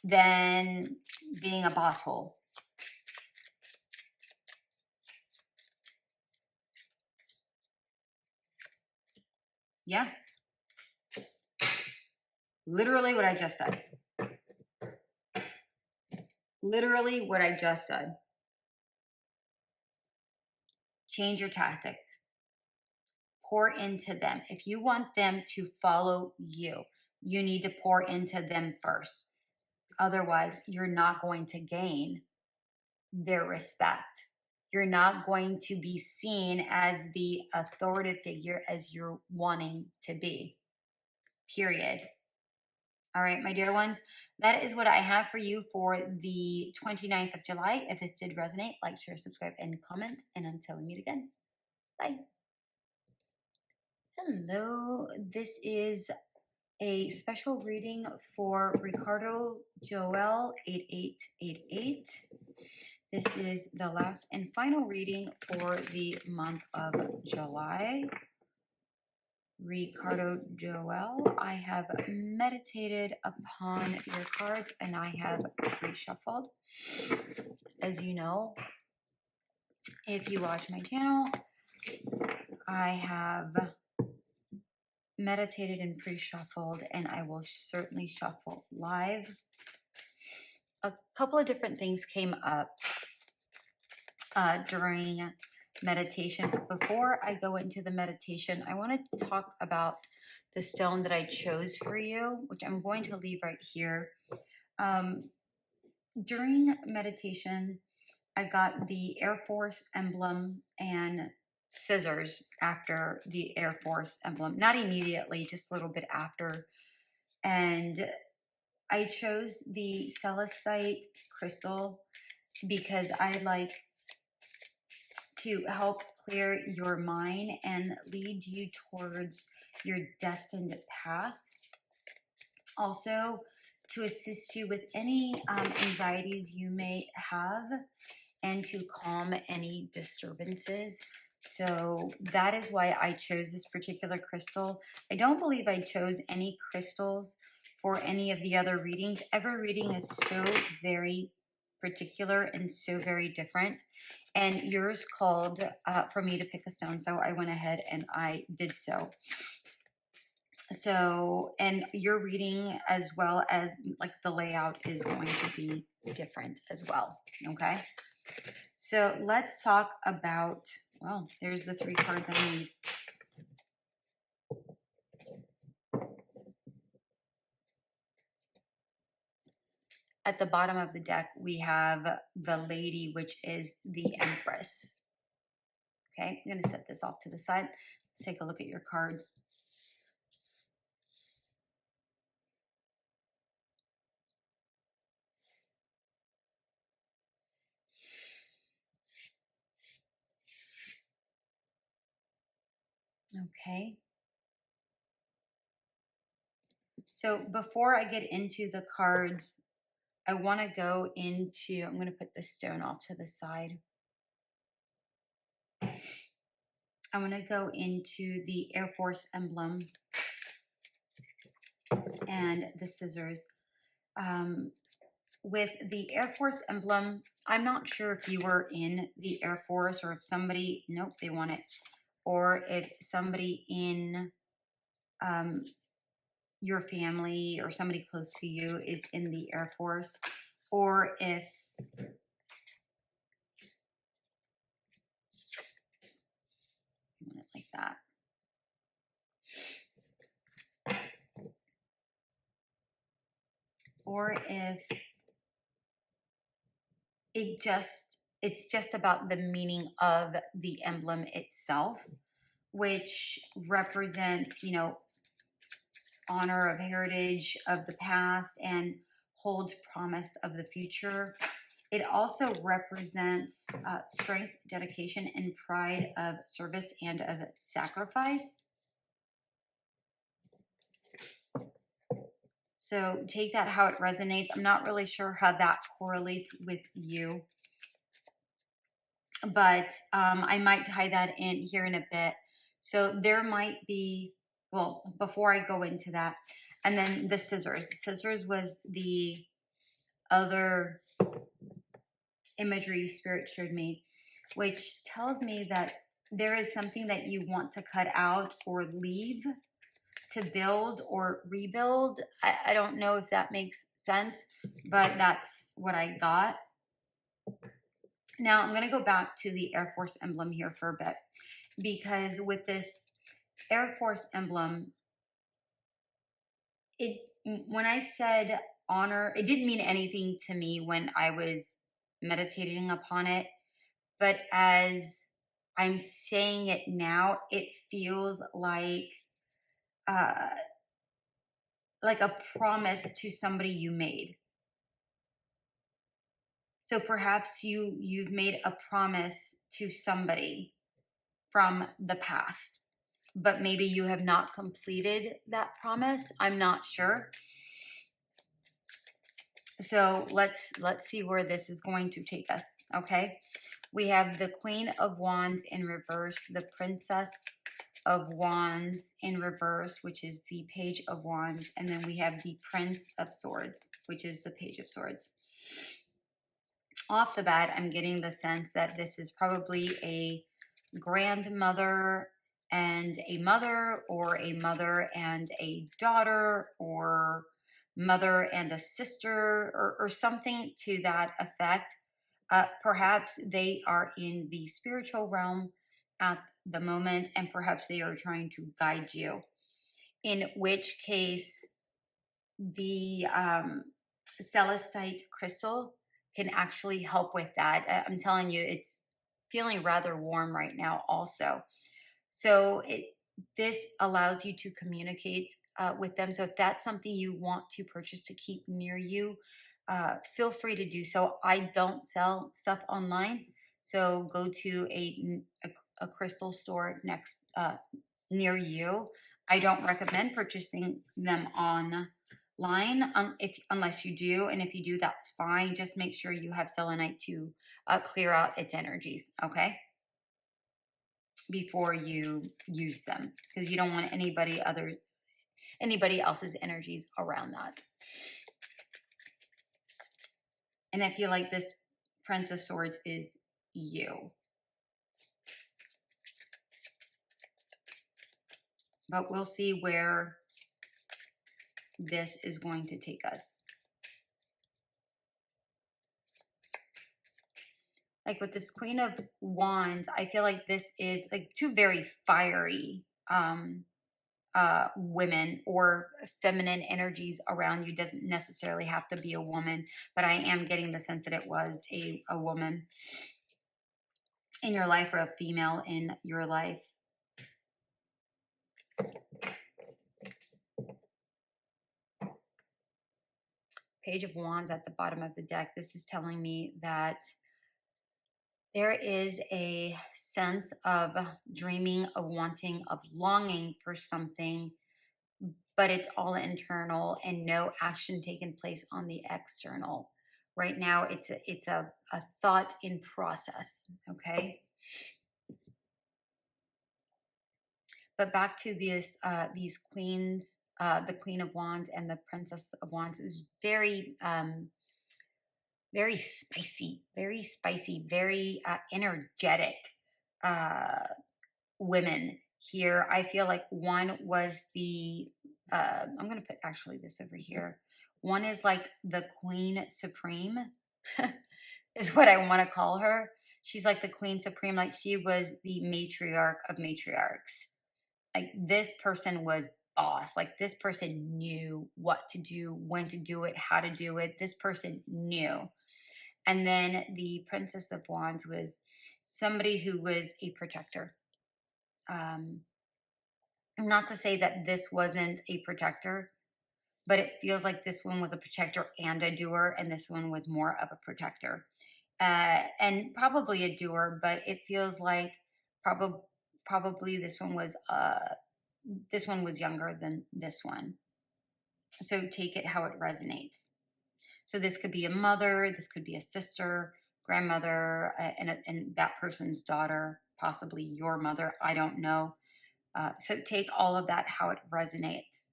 than being a boss hole. Yeah. Literally what I just said. Literally what I just said. Change your tactic. Pour into them. If you want them to follow you, you need to pour into them first. Otherwise, you're not going to gain their respect. You're not going to be seen as the authoritative figure as you're wanting to be. Period. All right, my dear ones, that is what I have for you for the 29th of July. If this did resonate, like, share, subscribe, and comment. And until we meet again, bye. Hello, this is a special reading for Ricardo Joel 8888. This is the last and final reading for the month of July. Ricardo Joel, I have meditated upon your cards and I have reshuffled. As you know, if you watch my channel, I have meditated and pre-shuffled, and I will certainly shuffle live. A couple of different things came up during meditation. But before I go into the meditation, I want to talk about the stone that I chose for you, which I'm going to leave right here. During meditation, I got the Air Force emblem and scissors after the Air Force emblem. Not immediately, just a little bit after. And I chose the celestite crystal because I like to help clear your mind and lead you towards your destined path. Also, to assist you with any anxieties you may have and to calm any disturbances. So that is why I chose this particular crystal. I don't believe I chose any crystals for any of the other readings. Every reading is so very particular and so very different. And yours called for me to pick a stone. So I went ahead and I did so. So, and your reading as well as like the layout is going to be different as well. Okay. So let's talk about Well, there's the 3 cards I need. At the bottom of the deck, we have the Lady, which is the Empress. Okay, I'm going to set this off to the side. Let's take a look at your cards. Okay. So before I get into the cards, I want to go into, I'm going to put this stone off to the side. I'm going to go into the Air Force emblem and the scissors. With the Air Force emblem, I'm not sure if you were in the Air Force or if somebody, nope, they want it, or if somebody in your family or somebody close to you is in the Air Force, or if like that. Or if it's just about the meaning of the emblem itself, which represents, you know, honor of heritage of the past and holds promise of the future. It also represents strength, dedication, and pride of service and of sacrifice. So take that how it resonates. I'm not really sure how that correlates with you, but I might tie that in here in a bit. So there might be, well, before I go into that, and then the scissors. Scissors was the other imagery Spirit showed me, which tells me that there is something that you want to cut out or leave to build or rebuild. I don't know if that makes sense, but that's what I got. Now I'm going to go back to the Air Force emblem here for a bit, because with this Air Force emblem, when I said honor, it didn't mean anything to me when I was meditating upon it, but as I'm saying it now, it feels like a promise to somebody you made. So perhaps you've made a promise to somebody from the past, but maybe you have not completed that promise. I'm not sure. So let's see where this is going to take us. Okay, we have the Queen of Wands in reverse, the Princess of Wands in reverse, which is the Page of Wands, and then we have the Prince of Swords, which is the Page of Swords. Off the bat, I'm getting the sense that this is probably a grandmother and a mother, or a mother and a daughter, or mother and a sister, or something to that effect. Perhaps they are in the spiritual realm at the moment, and perhaps they are trying to guide you, in which case the celestite crystal can actually help with that. I'm telling you, it's feeling rather warm right now also. So this allows you to communicate with them. So if that's something you want to purchase to keep near you, feel free to do so. I don't sell stuff online, so go to a crystal store near you. I don't recommend purchasing them online unless you do, and if you do, that's fine. Just make sure you have selenite to clear out its energies, okay, before you use them, because you don't want anybody else's energies around that. And I feel like this Prince of Swords is you. But we'll see where this is going to take us. Like with this Queen of Wands, I feel like this is like two very fiery women or feminine energies around you. Doesn't necessarily have to be a woman, but I am getting the sense that it was a woman in your life or a female in your life. Page of Wands at the bottom of the deck. This is telling me that there is a sense of dreaming, of wanting, of longing for something, but it's all internal and no action taken place on the external. Right now, it's a thought in process, okay? But back to this, these queens, the Queen of Wands and the Princess of Wands is very, very spicy, very energetic women here. I feel like one was the, I'm going to put actually this over here. One is like the Queen Supreme, is what I want to call her. She's like the Queen Supreme, like she was the matriarch of matriarchs. Like this person was boss. Like this person knew what to do, when to do it, how to do it. This person knew. And then the Princess of Wands was somebody who was a protector. Not to say that this wasn't a protector, but it feels like this one was a protector and a doer, and this one was more of a protector. And probably a doer, but it feels like probably this one was younger than this one. So take it how it resonates. So this could be a mother, this could be a sister, grandmother, and that person's daughter, possibly your mother. I don't know. So take all of that how it resonates.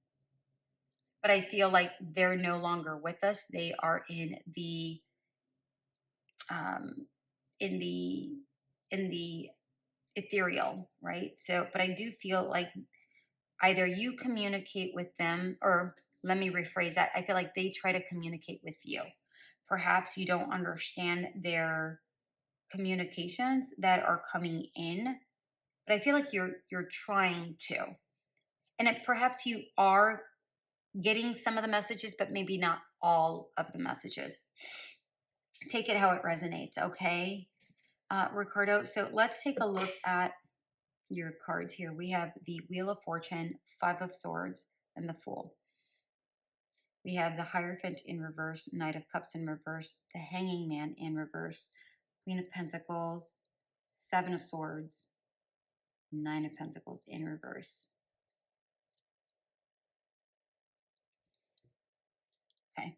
But I feel like they're no longer with us. They are in the in the ethereal, right? So, but I do feel like either you communicate with them, or let me rephrase that. I feel like they try to communicate with you. Perhaps you don't understand their communications that are coming in, but I feel like you're trying to. And perhaps you are getting some of the messages, but maybe not all of the messages. Take it how it resonates, okay, Ricardo? So let's take a look at your cards here. We have the Wheel of Fortune, Five of Swords, and the Fool. We have the Hierophant in reverse, Knight of Cups in reverse, the Hanging Man in reverse, Queen of Pentacles, Seven of Swords, Nine of Pentacles in reverse. Okay.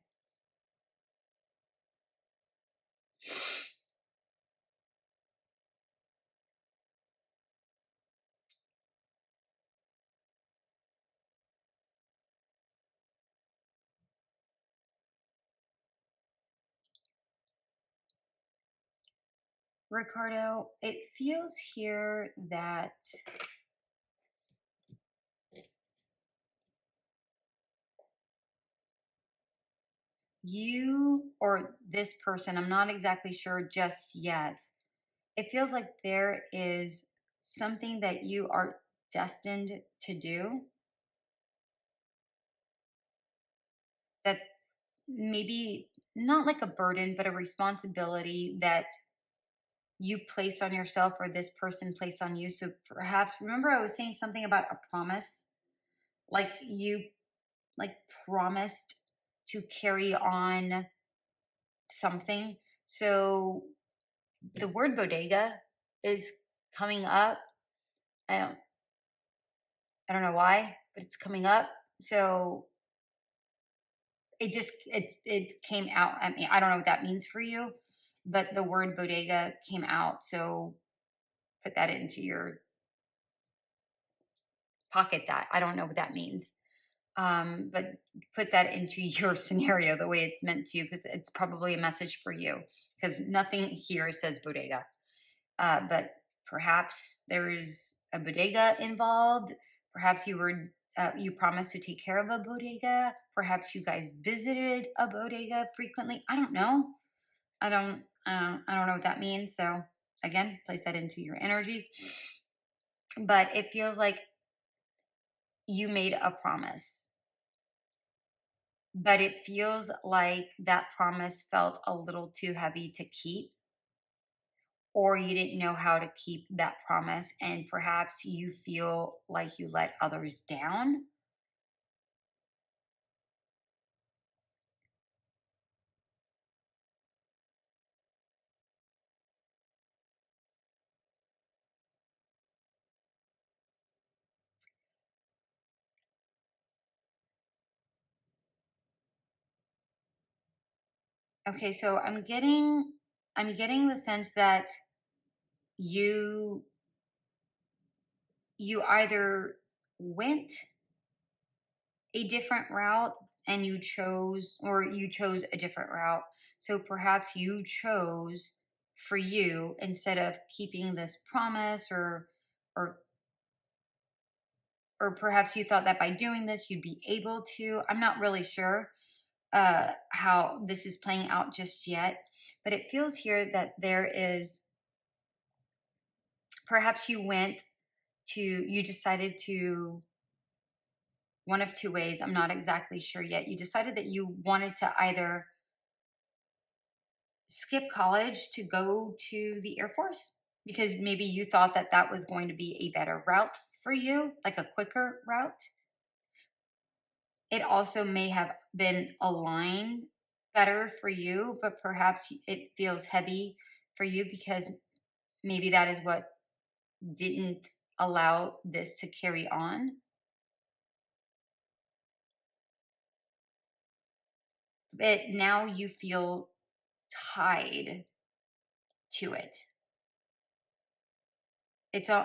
Ricardo, it feels here that you or this person, I'm not exactly sure just yet, it feels like there is something that you are destined to do that maybe not like a burden, but a responsibility that you placed on yourself or this person placed on you. So perhaps, remember I was saying something about a promise, like you like promised to carry on something. So the word bodega is coming up. I don't know why, but it's coming up. So it came out. I mean, I don't know what that means for you, but the word bodega came out. So put that into your pocket. That I don't know what that means. But put that into your scenario the way it's meant to, because it's probably a message for you, because nothing here says bodega. But perhaps there is a bodega involved. Perhaps you promised to take care of a bodega. Perhaps you guys visited a bodega frequently. I don't know. I don't know what that means. So again, place that into your energies. But it feels like you made a promise, but it feels like that promise felt a little too heavy to keep, or you didn't know how to keep that promise, and perhaps you feel like you let others down. Okay, so I'm getting the sense that you you either went a different route and you chose a different route. So perhaps you chose for you, instead of keeping this promise, or or perhaps you thought that by doing this you'd be able to. I'm not really sure how this is playing out just yet, but it feels here that there is, perhaps you decided to, one of two ways. I'm not exactly sure yet. You decided that you wanted to either skip college to go to the Air Force, because maybe you thought that that was going to be a better route for you, like a quicker route. It also may have been aligned better for you, but perhaps it feels heavy for you because maybe that is what didn't allow this to carry on. But now you feel tied to it. So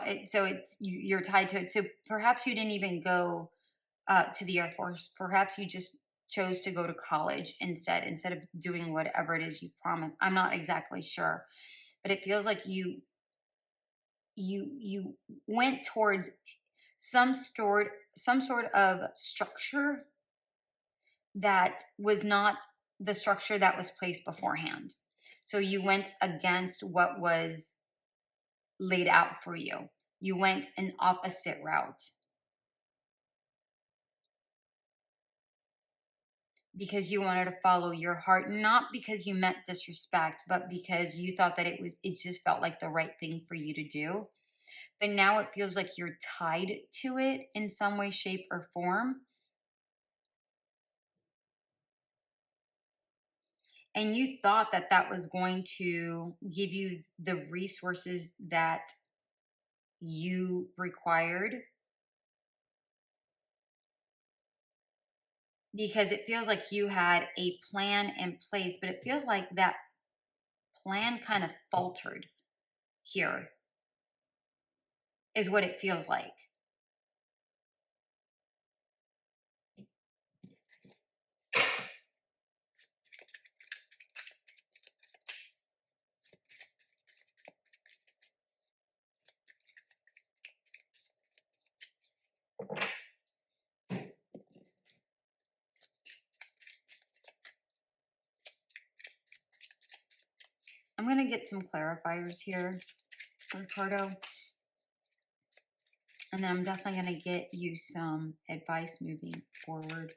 you're tied to it. So perhaps you didn't even go to the Air Force. Perhaps you just chose to go to college instead of doing whatever it is you promised. I'm not exactly sure, but it feels like you went towards some sort of structure that was not the structure that was placed beforehand. So you went against what was laid out for you. You went an opposite route because you wanted to follow your heart, not because you meant disrespect, but because you thought that it just felt like the right thing for you to do. But now it feels like you're tied to it in some way, shape, or form. And you thought that that was going to give you the resources that you required, because it feels like you had a plan in place, but it feels like that plan kind of faltered here, is what it feels like. I'm going to get some clarifiers here, Ricardo, and then I'm definitely going to get you some advice moving forward.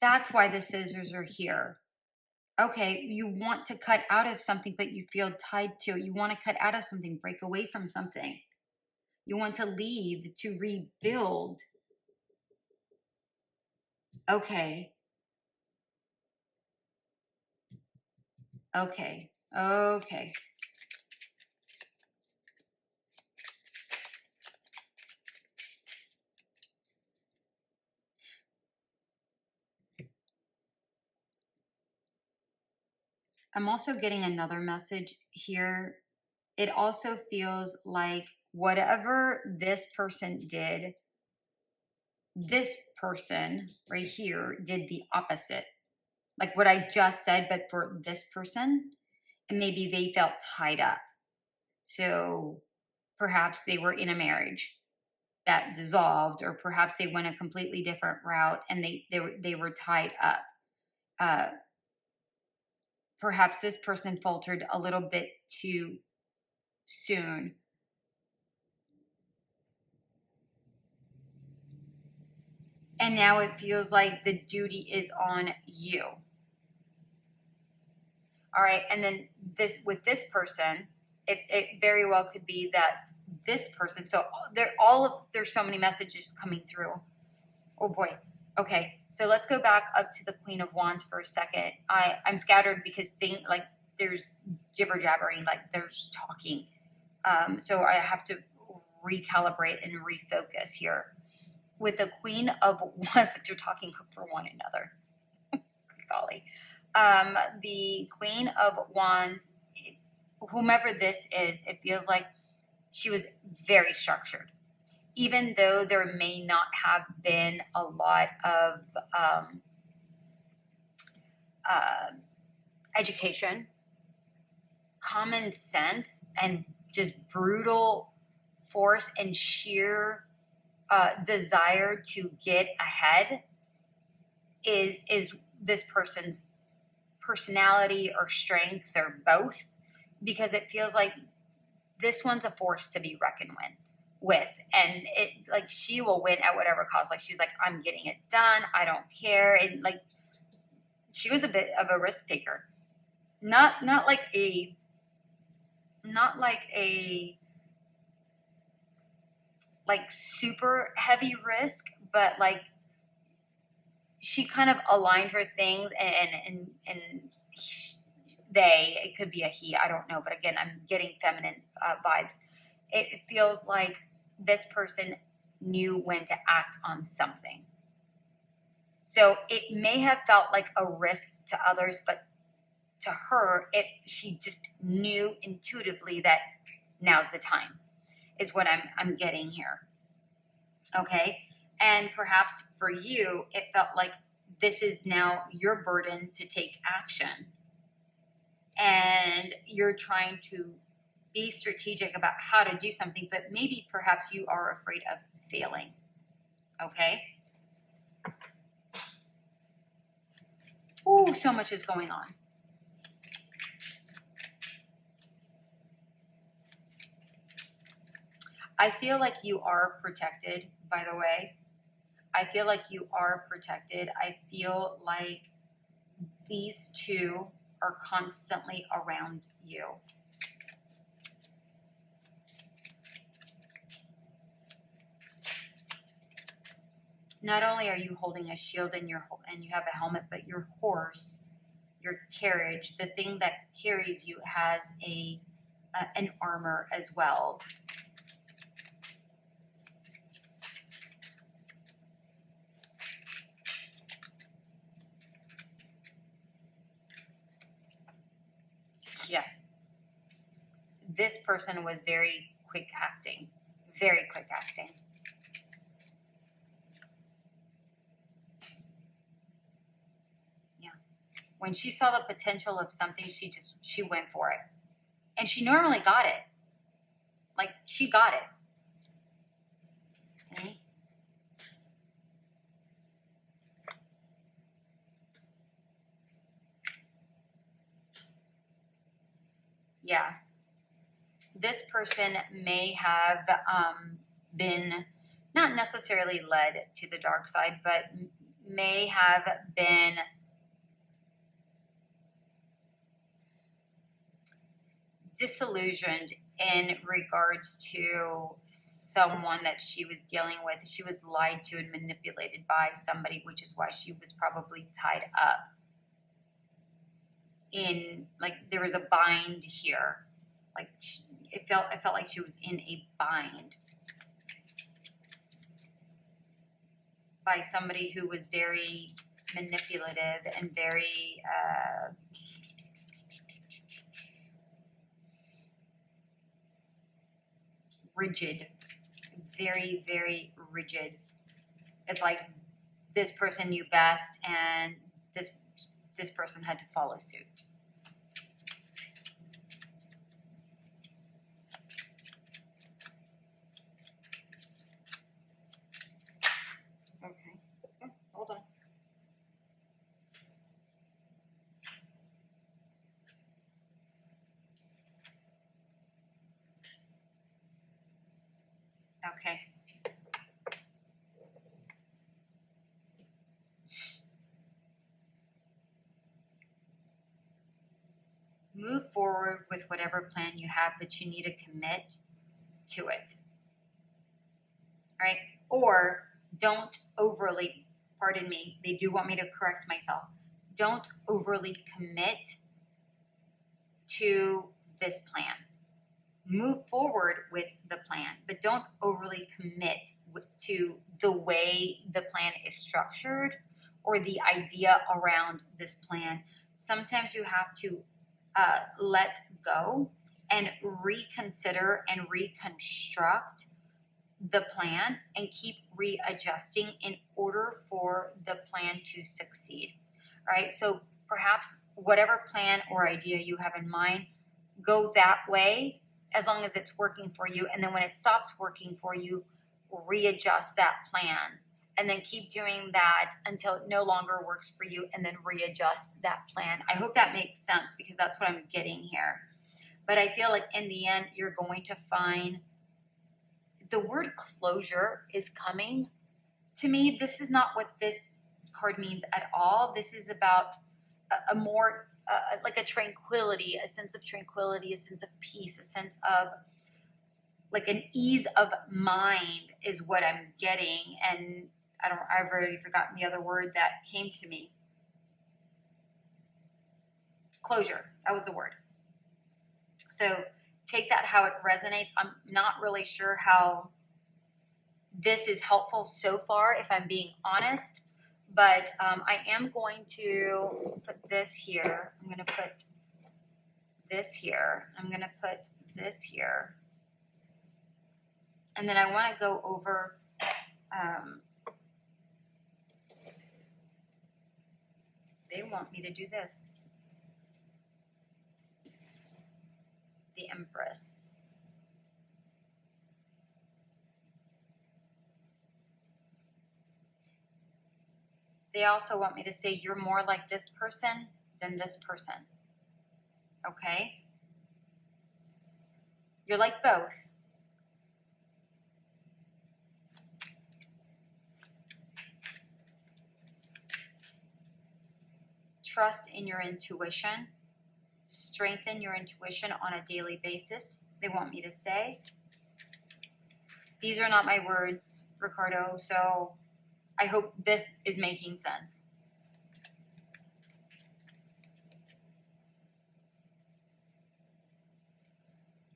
That's why the scissors are here. Okay, you want to cut out of something, but you feel tied to it. You want to cut out of something, break away from something. You want to leave to rebuild. Okay. Okay. Okay. I'm also getting another message here. It also feels like whatever this person did, this person right here did the opposite. Like what I just said, but for this person, and maybe they felt tied up. So perhaps they were in a marriage. that dissolved, or perhaps they went a completely different route and they were tied up. Uh, Perhaps this person faltered a little bit too soon. And now it feels like the duty is on you. All right. And then with this person, it very well could be that this person, so there's so many messages coming through. Oh boy. Okay. So let's go back up to the Queen of Wands for a second. I'm scattered because there's jibber jabbering, like there's talking. So I have to recalibrate and refocus here. With the Queen of Wands, they're talking for one another. Golly. The Queen of Wands, whomever this is, it feels like she was very structured. Even though there may not have been a lot of education, common sense, and just brutal force and sheer desire to get ahead is this person's personality or strength, or both, because it feels like this one's a force to be reckoned with, and it, like, she will win at whatever cost. Like, she's like, I'm getting it done, I don't care. And like, she was a bit of a risk taker, not like a super heavy risk, but like she kind of aligned her things, and it could be a he, I don't know, but again, I'm getting feminine vibes. It feels like this person knew when to act on something. So it may have felt like a risk to others, but to her, she just knew intuitively that now's the time, is what I'm getting here. Okay? And perhaps for you, it felt like this is now your burden to take action. And you're trying to be strategic about how to do something, but maybe perhaps you are afraid of failing. Okay? Oh, so much is going on. I feel like you are protected, by the way. I feel like you are protected. I feel like these two are constantly around you. Not only are you holding a shield and you have a helmet, but your horse, your carriage, the thing that carries you, has an armor as well. Yeah. This person was very quick acting. Very quick acting. Yeah. When she saw the potential of something, she went for it. And she normally got it. Like, she got it. Okay. Yeah. This person may have been not necessarily led to the dark side, but may have been disillusioned in regards to someone that she was dealing with. She was lied to and manipulated by somebody, which is why she was probably tied up in, like, there was a bind here. Like, it felt like she was in a bind by somebody who was very manipulative and very rigid, very, very rigid. It's like this person knew best, and this person had to follow suit. Okay. Move forward with whatever plan you have, but you need to commit to it. All right? Or don't overly, pardon me, they do want me to correct myself. Don't overly commit to this plan. Move forward with the plan, but don't overly commit to the way the plan is structured or the idea around this plan. Sometimes you have to let go and reconsider and reconstruct the plan and keep readjusting in order for the plan to succeed. All right, so perhaps whatever plan or idea you have in mind, go that way as long as it's working for you. And then when it stops working for you, readjust that plan. And then keep doing that until it no longer works for you, and then readjust that plan. I hope that makes sense, because that's what I'm getting here. But I feel like in the end, you're going to find the word closure is coming. To me, this is not what this card means at all. This is about a more like a tranquility, a sense of tranquility, a sense of peace, a sense of like an ease of mind is what I'm getting. And I've already forgotten the other word that came to me. Closure, that was the word. So take that how it resonates. I'm not really sure how this is helpful so far, if I'm being honest, but I am going to put this here. I'm going to put this here. I'm going to put this here. And then I want to go over they want me to do this. The Empress. They also want me to say you're more like this person than this person. Okay? You're like both. Trust in your intuition. Strengthen your intuition on a daily basis, they want me to say. These are not my words, Ricardo, so I hope this is making sense.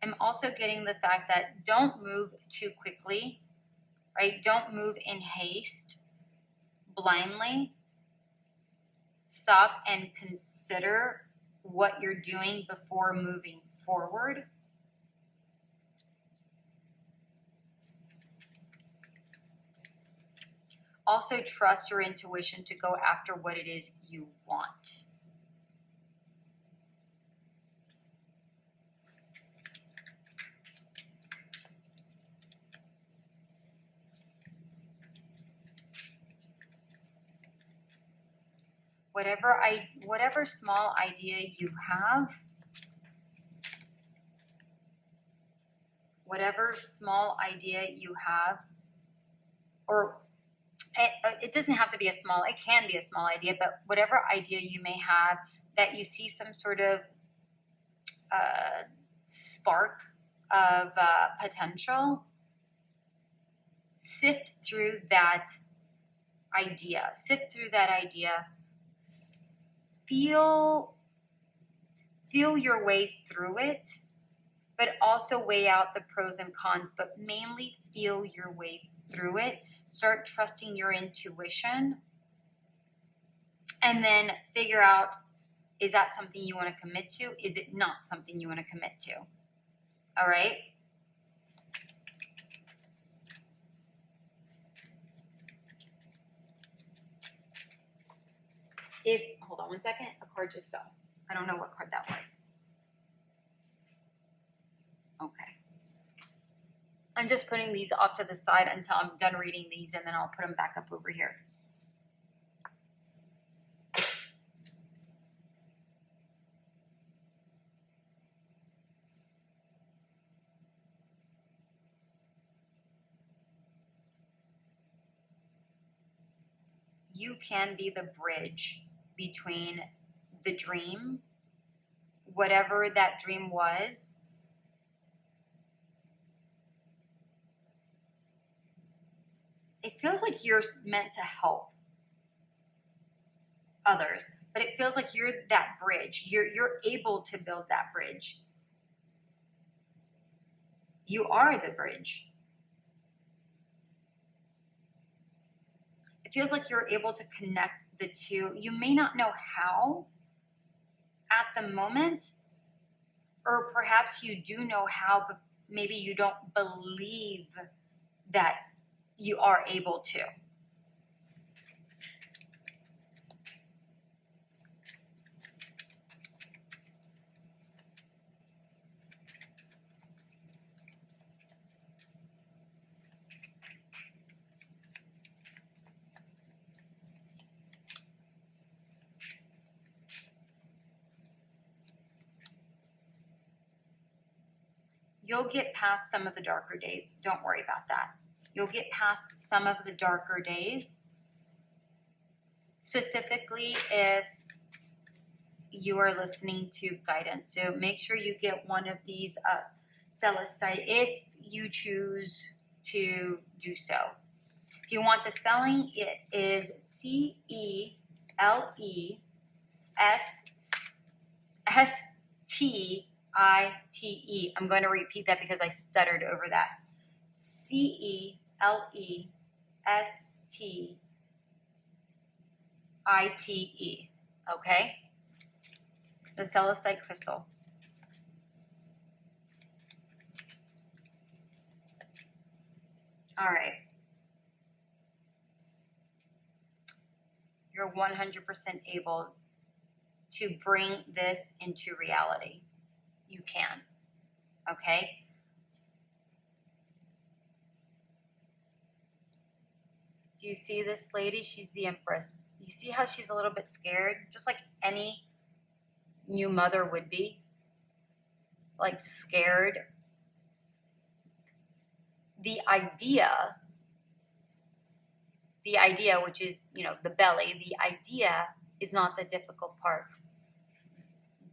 I'm also getting the fact that don't move too quickly, right? Don't move in haste, blindly. Stop and consider what you're doing before moving forward. Also, trust your intuition to go after what it is you want. Whatever small idea you have, or it doesn't have to be a small, it can be a small idea, but whatever idea you may have that you see some sort of spark of potential, sift through that idea. Feel your way through it, but also weigh out the pros and cons, but mainly feel your way through it. Start trusting your intuition, and then figure out, is that something you want to commit to? Is it not something you want to commit to? All right? Hold on one second, a card just fell. I don't know what card that was. Okay. I'm just putting these off to the side until I'm done reading these, and then I'll put them back up over here. you can be the bridge between the dream, whatever that dream was, it feels like you're meant to help others, but it feels like you're that bridge. You're able to build that bridge. You are the bridge. It feels like you're able to connect the two. You may not know how at the moment, or perhaps you do know how, but maybe you don't believe that you are able to. You'll get past some of the darker days. Don't worry about that. You'll get past some of the darker days, specifically if you are listening to guidance. So make sure you get one of these celestite if you choose to do so. If you want the spelling, it is CELESTITE. I'm going to repeat that because I stuttered over that. CELESTITE. Okay? The celestite crystal. All right. You're 100% able to bring this into reality. You can. Okay? Do you see this lady? She's the Empress. You see how she's a little bit scared? Just like any new mother would be. Like scared. The idea, which is, the belly, the idea is not the difficult part.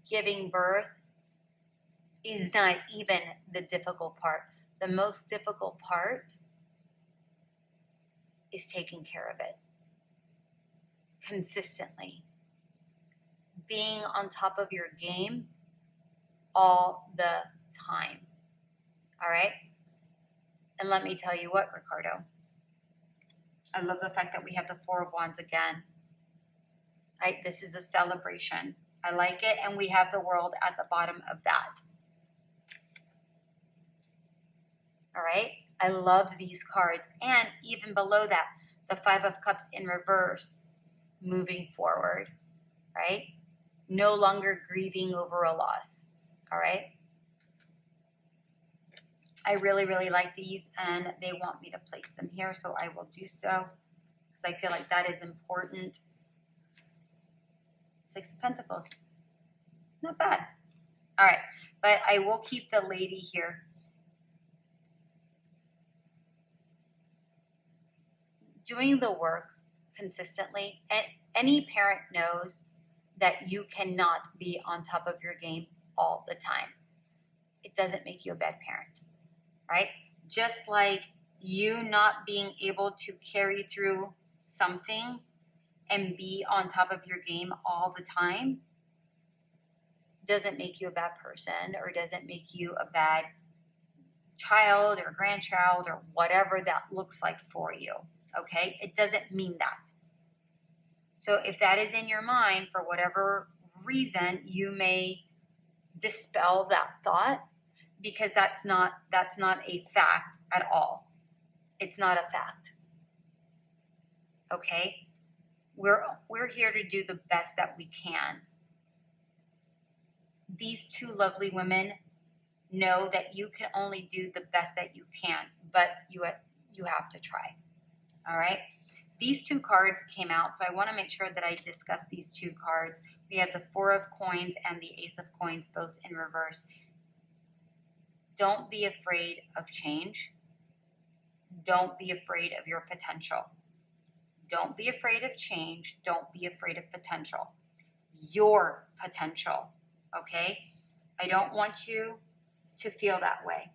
Giving birth is not even the difficult part. The most difficult part is taking care of it consistently. Being on top of your game all the time. All right? And let me tell you what, Ricardo. I love the fact that we have the Four of Wands again. Right? This is a celebration. I like it. And we have the World at the bottom of that. All right? I love these cards. And even below that, the Five of Cups in reverse, moving forward. Right? No longer grieving over a loss. All right? I really, really like these, and they want me to place them here, so I will do so because I feel like that is important. Six of Pentacles. Not bad. All right, but I will keep the lady here. Doing the work consistently, and any parent knows that you cannot be on top of your game all the time. It doesn't make you a bad parent. Right? Just like you not being able to carry through something and be on top of your game all the time doesn't make you a bad person or doesn't make you a bad child or grandchild or whatever that looks like for you. Okay? It doesn't mean that. So if that is in your mind, for whatever reason, you may dispel that thought, because that's not a fact at all. It's not a fact. Okay? We're here to do the best that we can. These two lovely women know that you can only do the best that you can, but you have to try. All right? These two cards came out, so I want to make sure that I discuss these two cards. We have the Four of Coins and the Ace of Coins, both in reverse. Don't be afraid of change. Don't be afraid of your potential. Don't be afraid of change. Don't be afraid of potential. Your potential, okay? I don't want you to feel that way.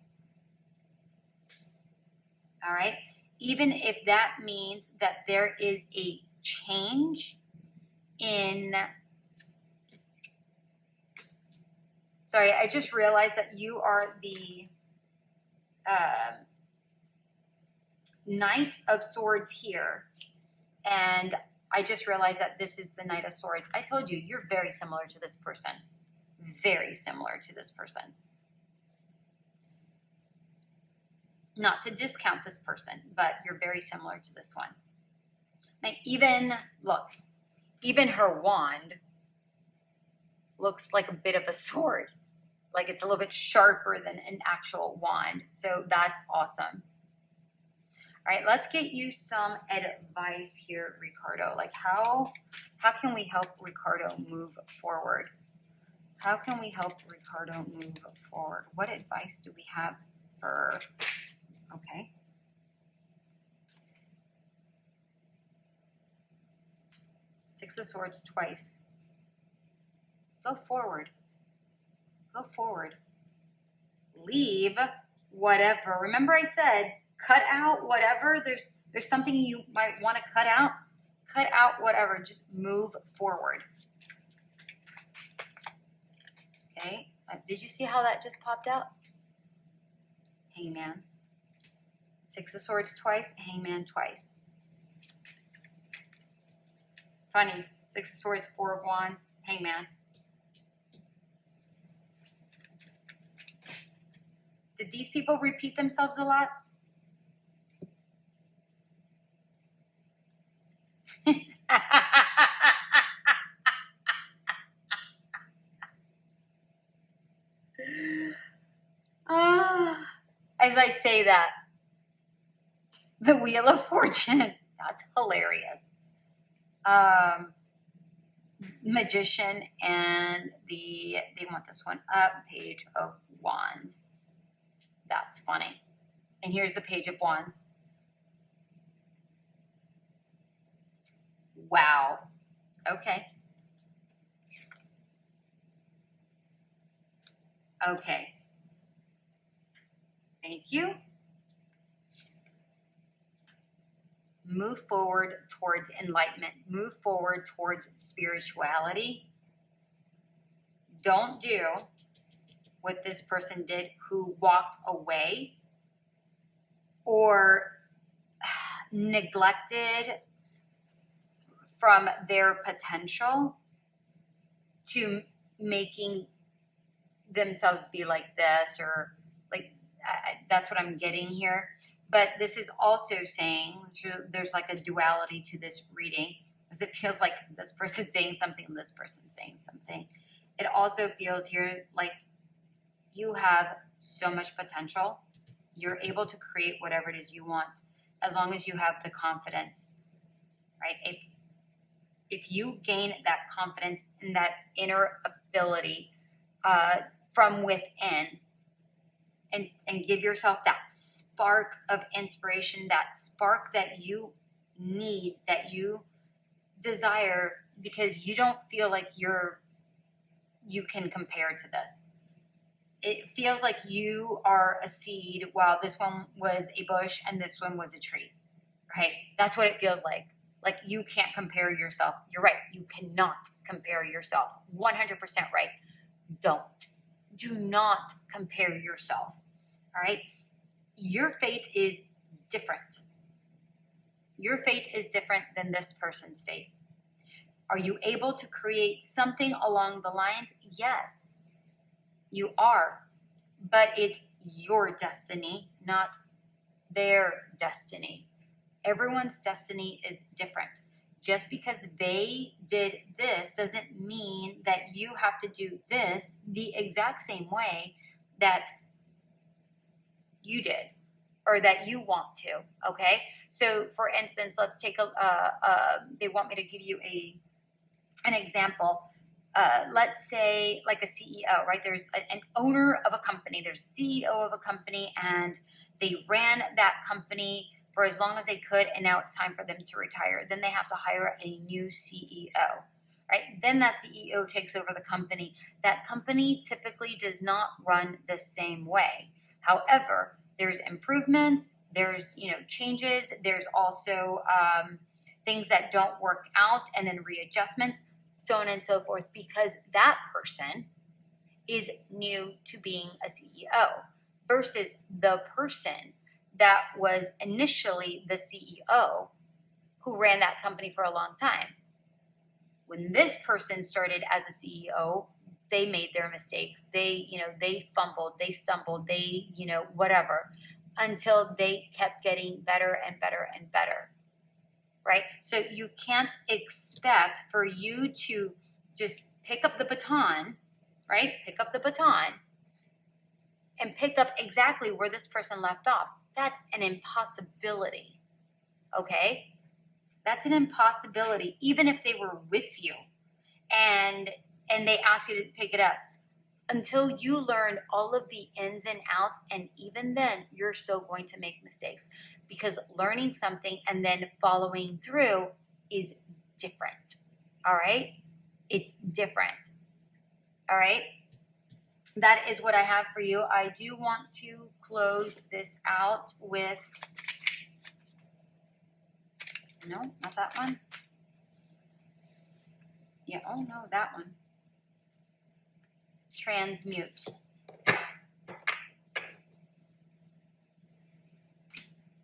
All right? Even if that means that there is a change in... Sorry, I just realized that you are the Knight of Swords here. And I just realized that this is the Knight of Swords. I told you, you're very similar to this person. Very similar to this person. Not to discount this person, but you're very similar to this one. And even, look, even her wand looks like a bit of a sword. Like it's a little bit sharper than an actual wand. So that's awesome. All right, let's get you some advice here, Ricardo. Like how can we help Ricardo move forward? How can we help Ricardo move forward? What advice do we have for, okay. Six of Swords twice. Go forward. Go forward. Leave whatever. Remember I said, cut out whatever. There's something you might want to cut out. Cut out whatever. Just move forward. Okay. Did you see how that just popped out? Hangman. Six of Swords twice. Hangman twice. Funny. Six of Swords, Four of Wands. Hangman. Did these people repeat themselves a lot? As I say that, the Wheel of Fortune, that's hilarious. Magician and they want this one up, Page of Wands. That's funny. And here's the Page of Wands. Wow. Okay. Okay. Thank you. Move forward towards enlightenment. Move forward towards spirituality. Don't do what this person did who walked away or neglected from their potential to making themselves be like this, or like that's what I'm getting here. But this is also saying there's like a duality to this reading, because it feels like this person's saying something and this person's saying something. It also feels here like you have so much potential. You're able to create whatever it is you want, as long as you have the confidence, right? If you gain that confidence and that inner ability from within, and give yourself that spark of inspiration, that spark that you need, that you desire, because you don't feel like you can compare to this. It feels like you are a seed while this one was a bush and this one was a tree, right? That's what it feels like. Like you can't compare yourself. You're right. You cannot compare yourself. 100% right. Do not compare yourself. All right. Your fate is different. Your fate is different than this person's fate. Are you able to create something along the lines? Yes, you are. But it's your destiny, not their destiny. Everyone's destiny is different. Just because they did this doesn't mean that you have to do this the exact same way that you did or that you want to, okay? So, for instance, let's take they want me to give you an example. Let's say like a CEO, right? There's an owner of a company. There's a CEO of a company, and they ran that company for as long as they could, and now it's time for them to retire. Then they have to hire a new CEO, right? Then that CEO takes over the company. That company typically does not run the same way. However, there's improvements, there's, changes, there's also things that don't work out, and then readjustments, so on and so forth, because that person is new to being a CEO versus the person that was initially the CEO who ran that company for a long time. When this person started as a CEO, they made their mistakes. They fumbled, they stumbled, they, whatever, until they kept getting better and better and better, right? So you can't expect for you to just pick up the baton, right? Pick up the baton and pick up exactly where this person left off. That's an impossibility, okay? That's an impossibility, even if they were with you and they asked you to pick it up. Until you learn all of the ins and outs, and even then, you're still going to make mistakes, because learning something and then following through is different, all right? It's different, all right? That is what I have for you. I do want to close this out with, no, not that one. Yeah, oh no, that one. Transmute.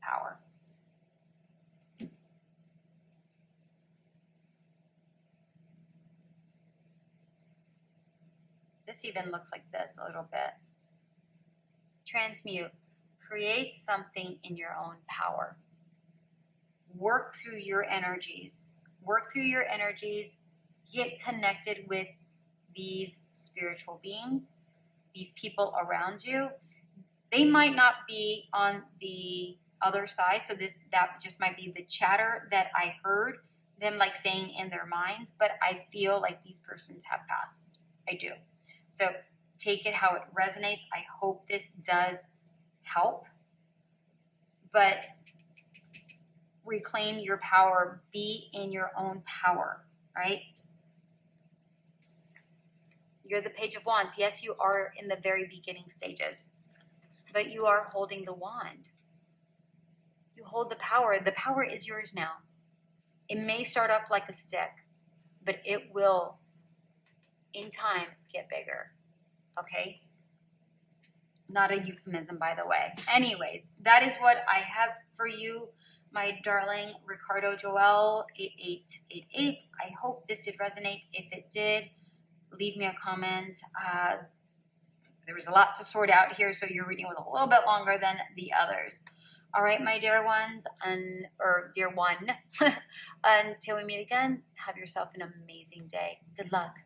Power. This even looks like this a little bit. Transmute. Create something in your own power. Work through your energies. Work through your energies. Get connected with these spiritual beings, these people around you. They might not be on the other side, so that just might be the chatter that I heard them like saying in their minds, but I feel like these persons have passed. I do. So take it how it resonates. I hope this does help, but reclaim your power. Be in your own power, right? You're the Page of Wands. Yes, you are in the very beginning stages, but you are holding the wand. You hold the power. The power is yours now. It may start off like a stick, but it will, in time, get bigger. Okay? Not a euphemism, by the way. Anyways, that is what I have for you, my darling Ricardo Joel 8888. I hope this did resonate. If it did, leave me a comment. There was a lot to sort out here, so your reading was a little bit longer than the others. All right, my dear ones, or dear one, until we meet again, have yourself an amazing day. Good luck.